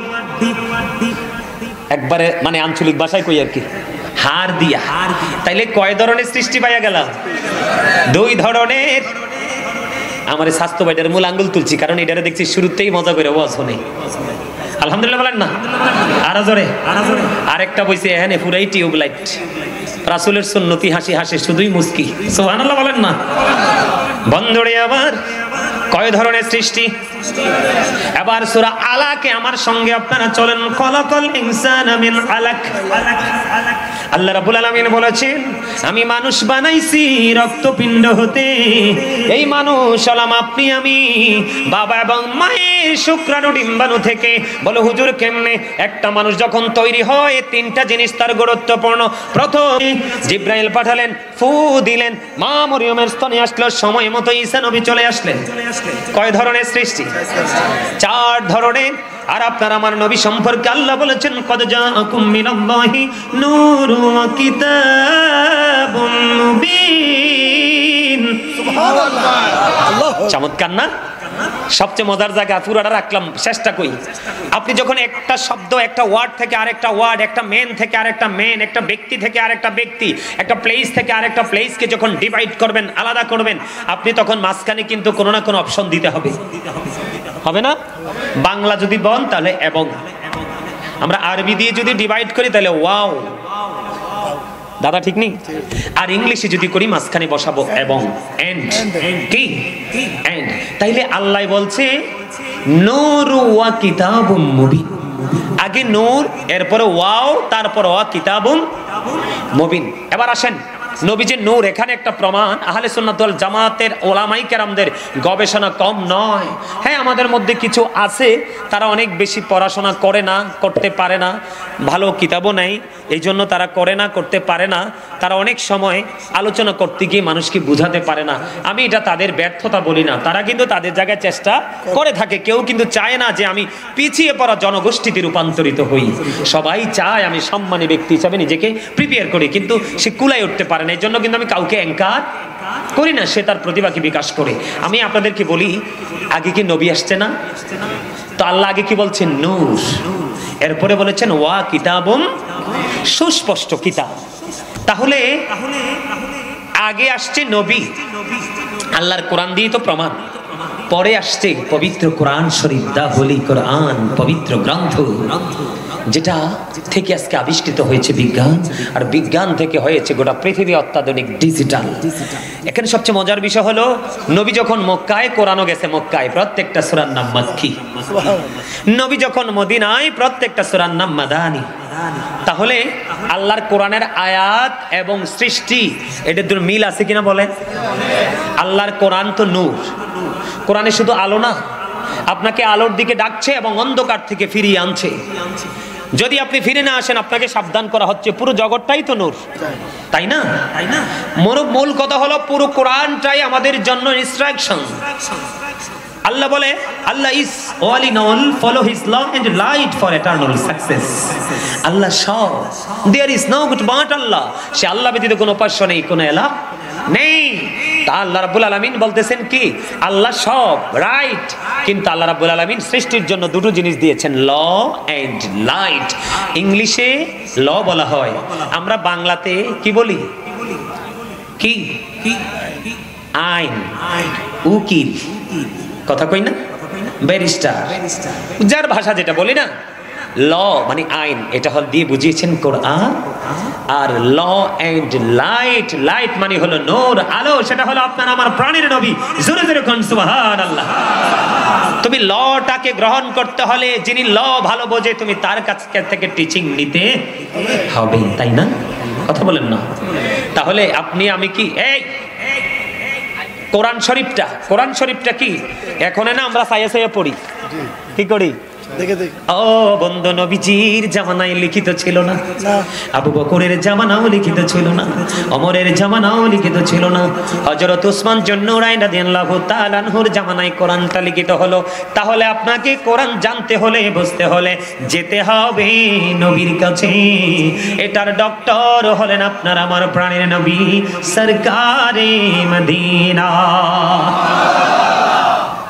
একবারে মানে আঞ্চলিক ভাষায় কই আর কি, হাড় দিয়া। তাইলে কয় ধরনের সৃষ্টি পাইয়া গেলাম? দুই ধরনের। আমার স্বাস্থ্য ভাইটার মূল আঙ্গুল তুলছি, কারণ এটারে দেখছি শুরুতেই মজা করে ওয়াজ শুনে। আলহামদুলিল্লাহ বলেন না? আরো জোরে। আরেকটা বইছে এখানে পুরাই টিউবলাইট। রাসূলের সুন্নতি হাসি হাসে শুধুই মুস্কি। সুবহানাল্লাহ বলেন না? বন্ধুরে আমার, কয় ধরনের সৃষ্টি? এবার সূরা আলাকে আমার সঙ্গে আপনারা চলেন। খলাকাল ইনসানা মিন আলাক। আল্লাহ রাব্বুল আলামিন বলেছেন আমি মানুষ বানাইছি রক্তপিণ্ড হতে। এই মানুষ হলাম আপনি আমি, বাবা এবং মায়ের শুক্রাণু ডিম্বাণু থেকে। বলো হুজুর কেমনে? একটা মানুষ যখন তৈরি হয় তিনটা জিনিস তার গুরুত্বপূর্ণ। প্রথম জিব্রাইল পাঠালেন, ফু দিলেন, মা মরিয়মের স্তনে আসলো, সময় মতো ঈসা নবী চলে আসলেন। কয় ধরনের সৃষ্টি? চার ধরনের। আর আপনার আমার নবী সম্পর্কে আল্লাহ বলেছেন কদ জাআকুম মিনাল্লাহি নূরুন ওয়া কিতাবুম মুবিন। সুবহানাল্লাহ। চমৎকার না? সবচেয়ে মজার জায়গা পুরোটা রাখলাম, শেষটা কই। আপনি যখন একটা শব্দ, একটা ওয়ার্ড থেকে আরেকটা ওয়ার্ড, একটা মেন থেকে আরেকটা মেন, একটা ব্যক্তি থেকে আরেকটা ব্যক্তি, একটা প্লেস থেকে আরেকটা প্লেসকে যখন ডিভাইড করবেন, আলাদা করবেন, আপনি তখন মাঝখানে কিন্তু কোনো না কোনো অপশন দিতে হবে। হবে না? বাংলা যদি বল তাহলে এবং, আমরা আরবি দিয়ে যদি ডিভাইড করি তাহলে ওয়াও। দাদা ঠিক নেই? আর ইংলিশে যদি করি মাঝখানে বসাবো এবং, এন্ড। কি? এন্ড। তাইলে আল্লাহ বলছে নূর ওয়া কিতাবুম মুবিন। আগে নূর, এরপরে ওয়াও, তারপর ওয়া কিতাবুম মুবিন। এবার আসেন নবীজির নূর, এখানে একটা প্রমাণ। আহলে সুন্নাত ওয়াল জামাতের ওলামাই কেরামদের গবেষণা কম নয়। হ্যাঁ, আমাদের মধ্যে কিছু আছে তারা অনেক বেশি পড়াশোনা করে না, করতে পারে না, ভালো কিতাবও নেই, এই জন্য তারা করে না, করতে পারে না। তারা অনেক সময় আলোচনা করতে গিয়ে মানুষকে বুঝাতে পারে না। আমি এটা তাদের ব্যর্থতা বলি না, তারা কিন্তু তাদের জায়গায় চেষ্টা করে থাকে। কেউ কিন্তু চায় না যে আমি পিছিয়ে পড়া জনগোষ্ঠীতে রূপান্তরিত হই। সবাই চায় আমি সম্মানী ব্যক্তি হিসাবে নিজেকে প্রিপেয়ার করি, কিন্তু সে কুলায় উঠতে পারে না। এই জন্য কিন্তু আমি কাউকে অ্যাঙ্কার করি না, সে তার প্রতিভাকে বিকাশ করে। আমি আপনাদেরকে বলি, আগে কি নবী আসছে না? তো আল্লাহ আগে কি বলছেন? নূর। এরপরে বলেছেন ওয়া কিতাবুম, সুস্পষ্ট কিতাব। তাহলে আগে আসছে নবী, আল্লাহর কোরআন দিয়ে তো প্রমাণ। পরে আসছে পবিত্র কোরআন শরীফ, দা হোলি কোরআন, পবিত্র গ্রন্থ। যেটা থেকে আজকে আবিষ্কৃত হয়েছে বিজ্ঞান, আর বিজ্ঞান থেকে হয়েছে গোটা পৃথিবী অত্যাধুনিক ডিজিটাল। এখানে সবচেয়ে মজার বিষয় হলো নবী যখন মক্কায়, কোরআনও গেছে মক্কায়, প্রত্যেকটা সূরার নাম মাক্কি। নবী যখন মদিনায়, প্রত্যেকটা সূরার নাম মাদানী। তাহলে আল্লাহর কোরআনের আয়াত এবং সৃষ্টি এটার দুটো মিল আছে কিনা বলেন? আল্লাহর কোরআন তো নূর, কোরআনে শুধু আলো না, আপনাকে আলোর দিকে ডাকছে এবং অন্ধকার থেকে ফিরিয়ে আনছে। যদি আপনি ফিরে না আসেন আপনাকে সাবধান করা হচ্ছে। পুরো জগৎটাই তো নূর, তাই না? মূল কথা হলো পুরো কোরআনটাই আমাদের জন্য ইনস্ট্রাকশন। আল্লাহ বলে Allah is all in all, follow his law and light for eternal success. Allah সব, there is no good but Allah. সে আল্লাহ ব্যতীত কোনো উপাস্য নেই, কোনো এলাহ নেই। তা আল্লাহ রাব্বুল আলামিন বলতেছেন কি আল্লাহ সব, রাইট। কিন্তু আল্লাহ রাব্বুল আলামিন সৃষ্টির জন্য দুটো জিনিস দিয়েছেন, ল এন্ড লাইট। ইংলিশে ল বলা হয়, আমরা বাংলাতে কি বলি? কি আইন, উকিল, কথা কই না, ব্যারিস্টার, যার ভাষা যেটা বলি না। ল মানে আইন, এটা হল দিয়ে বুঝিয়েছেন কোরআন। আর ল এন্ড লাইট, লাইট মানে হলো নূর, আলো, সেটা হলো আপনার আমার প্রাণের নবী। জোরে জোরে কোন সুবহানাল্লাহ। তুমি লটাকে গ্রহণ করতে হলে যিনি ল ভালো বোঝে তুমি তার কাছ থেকে টিচিং নিতে হবে, তাই না? কথা বলেন না? তাহলে আপনি আমি কি এই কোরআন শরীফটা কি এখন না আমরা সাইয়া সাইয়া পড়ি, কি করি? ও বন্ধু, নবীজির জামানায় লিখিত ছিল না, আবু বকরের জামানাও লিখিত ছিল না, ওমরের জামানাও লিখিত ছিল না, হযরত ওসমান জন্নুরাইন রাদিয়াল্লাহু তাআলা আনহুর জামানায় কোরআনটা লিখিত হলো। তাহলে আপনাকে কোরআন জানতে হলে, বুঝতে হলে যেতে হবে নবীর কাছে। এটার ডক্টর হলেন আপনার আমার প্রাণের নবী সরকারে মদিনা।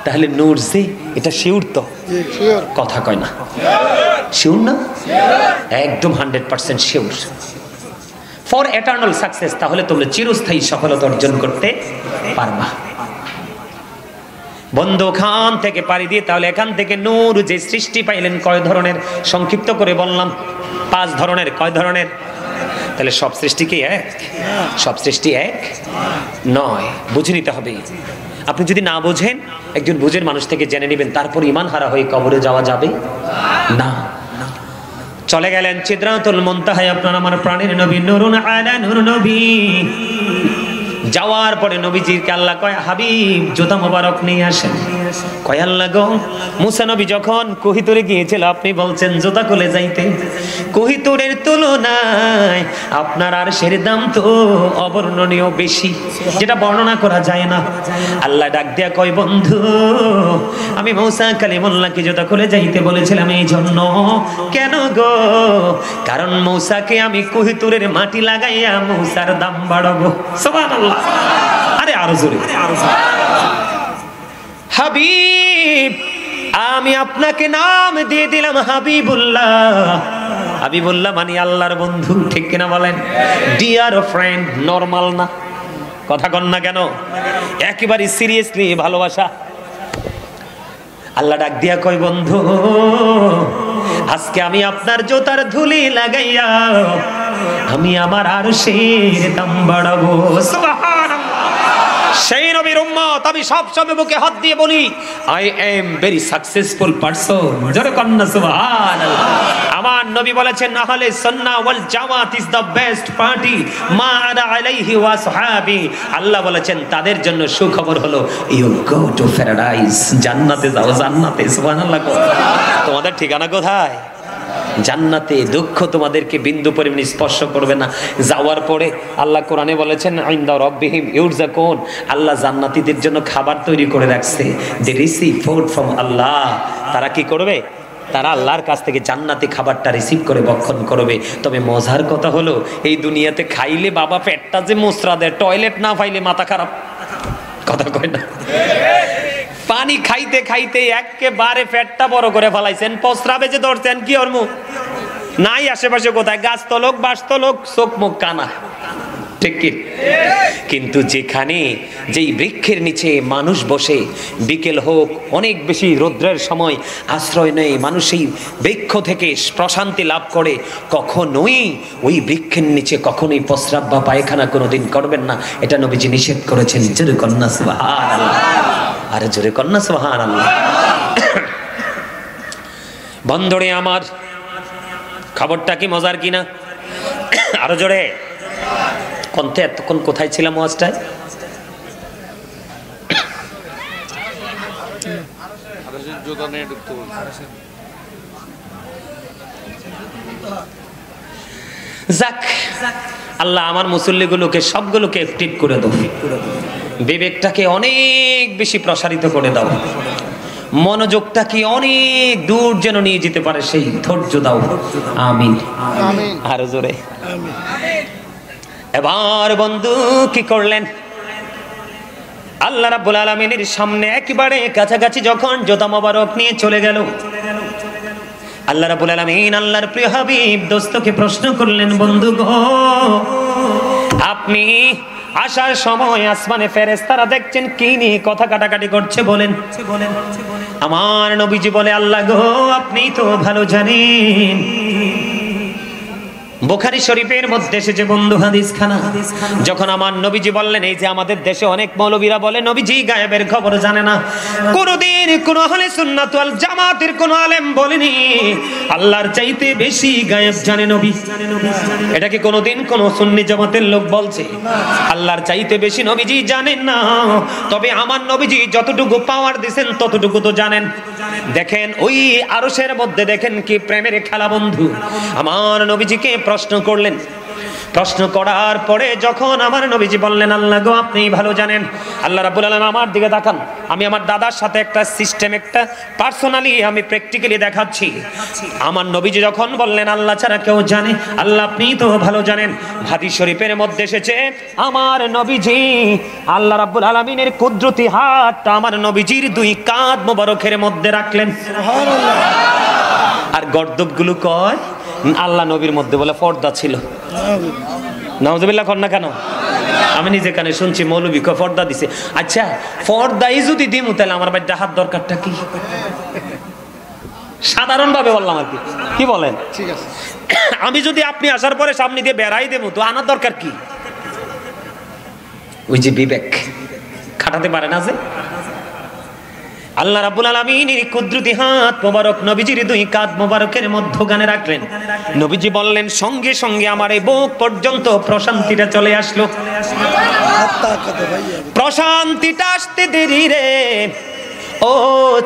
তাহলে নূর যে এটা শিওর তো? কথা কয় না, শিওর না? একদম 100% শিওর ফর এটারনাল সাকসেস। তাহলে তোমরা চিরস্থায়ী সফলতা অর্জন করতে পারবা। বন্ধু খান থেকে পাড়ি দিয়ে তাহলে এখান থেকে নূর যে সৃষ্টি পাইলেন কয় ধরনের? সংক্ষিপ্ত করে বললাম 5 ধরনের। কয় ধরনের? তাহলে সব সৃষ্টি কি এক? সব সৃষ্টি এক নয়, বুঝে নিতে হবে। আপনি যদি না বোঝেন, একজন বুঝেন মানুষ থেকে জেনে নেবেন, তারপর ঈমান হারা হয়ে কবরে যাওয়া যাবে না। চলে গেলেন সিদরাতুল মুনতাহায় আপনার আমার প্রাণের নবী নূরুন আলা নূর নবী। যাওয়ার পরে নবীজিকে আল্লাহ কয়, হাবিব জুতা মোবারক নিয়ে আসেন। কয় আল্লাহ গো, মুসা নবী যখন কোহিতুরে গিয়েছিল আপনি বলছেন জুতা খুলে যাইতে। কোহিতুরের তুলনায় আপনার আরশের দাম তো অবর্ণনীয় বেশি, যেটা বর্ণনা করা যায় না। আল্লাহ ডাক দিয়া কয়, বন্ধু আমি মূসা কালিমুল্লাহকে জুতা খুলে যাইতে বলেছিলাম এই জন্য। কেন গো? কারণ মূসাকে আমি কোহিতুরের মাটি লাগাইয়া মূসার দাম বাড়াবো। সুবহানাল্লাহ। আরে আরো জোরে। হাবিব, আমি আপনাকে নাম দিয়ে দিলাম হাবিবুল্লাহ। হাবিবুল্লাহ মানে আল্লাহর বন্ধু, ঠিক কিনা বলেন? ডিয়ার ফ্রেন্ড, নরমাল না। কথা কন না কেন? একেবারে সিরিয়াসলি ভালোবাসা। আল্লাহ ডাক দিয়া কয়, বন্ধু আজকে আমি আপনার জুতার ধুলি লাগাইয়া আমি আমার আরশের দাম বাড়াবো। সুবহানাল্লাহ। সেই নবীর উম্মত আমি সব সময় বুকে হাত দিয়ে বলি, I am very successful person. জোরে কন্না সুবহানাল্লাহ। আমার নবী বলেছেন, আহলে সুন্নাহ ওয়াল জামাত ইজ দ্য বেস্ট পার্টি মা আনা আলাইহি ওয়া সাহাবী। আল্লাহ বলেছেন তাদের জন্য সুখবর হলো ইউ গো টু প্যারাডাইস, জান্নাতে যাও, জান্নাতে। সুবহানাল্লাহ। তোমাদের ঠিকানা কোথায়? জান্নাতে। দুঃখ তোমাদেরকে বিন্দু পরিমাণ স্পর্শ করবে না। যাওয়ার পরে আল্লাহ কোরআনে বলেছেন, ইনদা রাব্বিহিম ইউরযাকুন, আল্লাহ জান্নাতীদের জন্য খাবার তৈরি করে রাখছে। দে রিসিভ ফুড ফ্রম আল্লাহ। তারা কি করবে? তারা আল্লাহর কাছ থেকে জান্নাতি খাবারটা রিসিভ করে ভক্ষণ করবে। তবে মজার কথা হলো, এই দুনিয়াতে খাইলে বাবা পেটটা যে মোচড়া দেয়, টয়লেট না পাইলে মাথা খারাপ। কথা কয় না? পানি খাইতে খাইতে একেবারে পেটটা বড় করে ফেলাইছেন, প্রস্রাবে যে ধরছেন কি ওর মুখ নাই আশেপাশে কোথায়, গাছ তলক বাস তলক, চোখ মুখ কানা, ঠিক কি? কিন্তু যেখানে যেই বৃক্ষের নিচে মানুষ বসে, বিকেল হোক, অনেক বেশি রৌদ্রের সময় আশ্রয় নেয়, মানুষ সেই বৃক্ষ থেকে প্রশান্তি লাভ করে, কখনোই ওই বৃক্ষের নিচে কখনোই প্রস্রাব বা পায়খানা কোনোদিন করবেন না। এটা নবীজি নিষেধ করেছেন। জোরে কন্যা সুবহানাল্লাহ, আরে জোরে কন্যা সুবহানাল্লাহ। বন্ধুরে আমার, খবরটা কি মজার কিনা? আরো জোরে কন্তে। এতক্ষণ কোথায় ছিলাম ওয়াজটায়? যাক, আল্লাহ আমার মুসল্লিগুলোকে সবগুলোকে অ্যাক্টিভ করে দাও, বিবেকটাকে অনেক বেশি প্রসারিত করে দাও, মনোযোগটাকে অনেক দূর যেন নিয়ে যেতে পারে সেই ধৈর্য দাও। আমিন, আরো জোরে। এবার বন্ধু কি করলেন? আল্লাহ রাব্বুল আলামিনের সামনে একেবারে কাছাকাছি যখন জোতা মোবারক নিয়ে চলে গেল, আল্লাহ রাব্বুল আলামিন আল্লাহর প্রিয় হাবিব দোস্তকে প্রশ্ন করলেন, বন্ধু গো, আপনি আসার সময় আসমানে ফেরেশতারা দেখছেন কি নিয়ে কথা কাটাকাটি করছে বলেন? আমার নবীজি বলে, আল্লাহ গো, আপনি তো ভালো জানেন। বুখারী শরীফের মধ্যে এসেছে বন্ধু হাদিস খানা। যখন আমার নবীজি বললেন, এই যে আমাদের দেশে অনেক মৌলবীরা বলে নবীজি গায়েবের খবর জানে না, কোনদিন কোন আহলে সুন্নাত ওয়াল জামাতের কোন আলেম বলেনি আল্লাহর চাইতে বেশি গায়েব জানে নবী। এটা কি কোনদিন কোন সুন্নি জামাতের লোক বলছে? আল্লাহর চাইতে বেশি নবীজি জানেন না। তবে আমার নবীজি যতটুকু পাওয়ার দিবেন ততটুকু তো জানেন। দেখেন ওই আরশের মধ্যে দেখেন কি প্রেমের খেলা বন্ধু। আমার নবীজিকে প্রশ্ন করলেন, প্রশ্ন করার পরে যখন আমার নবীজি বললেন, আল্লাহ গো, আপনি ভালো জানেন। আল্লাহ রাব্বুল আলামিন আমার দিকে তাকান, আমি আমার দাদার সাথে একটা সিস্টেম, একটা পার্সোনালি আমি প্র্যাকটিক্যালি দেখাচ্ছি। আমার নবীজি যখন বললেন আল্লাহ ছাড়া কেউ জানে, আল্লাহ আপনি তো ভালো জানেন, হাদিস শরীফের মধ্যে এসেছে আমার নবীজি আল্লাহ রাব্বুল আলামিনের কুদরতি হাতটা আমার নবীজির দুই কাঁধ মোবারকের মধ্যে রাখলেন। সুবহানাল্লাহ। আর গর্দবগুলো কয় আল্লাহ নবীর মধ্যে বলে পর্দা ছিল। নাউজুবিল্লাহ কর না কেন? আমি নিজে কানে শুনছি মৌলবী কয় পর্দা দিছে। আচ্ছা, পর্দাই যদি দিমু তাহলে আমার বাড়িতে হাত দরকারটা কি? সাধারণ ভাবে বললাম আর কি, কি বলেন? ঠিক আছে, আমি যদি আপনি আসার পরে সামনে দিয়ে বেড়াই দেবো তো আনার দরকার কি? ওই যে বিবেক খাটাতে পারে না যে। আল্লাহ রাব্বুল আলামিনের কুদরতি হাত মোবারক নবীজির দুই কাঁধ মোবারকের মধ্যখানে রাখলেন। নবীজি বললেন, সঙ্গে সঙ্গে আমার এই বুক পর্যন্ত প্রশান্তিটা চলে আসলো। প্রশান্তিটা আসতে দেরি রে। ও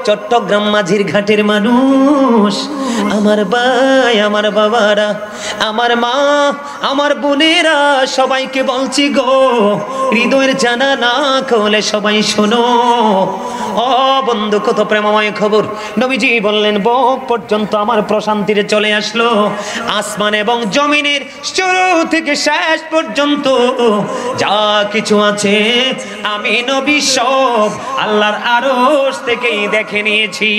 চট্টগ্রাম মাঝির ঘাটের মানুষ, আমার ভাই, আমার বাবারা, আমার মা, আমার বোনেরা, সবাইকে বলছি গো, হৃদয়ের জানা না খোলে সবাই শোনো। ও বন্ধু, কত প্রেমময় খবর। নবীজি বললেন, বুক পর্যন্ত আমার প্রশান্তিতে চলে আসলো। আসমান এবং জমিনের শুরু থেকে শেষ পর্যন্ত যা কিছু আছে আমি নবী সব আল্লাহর আরশ থেকেই দেখে নিয়েছি।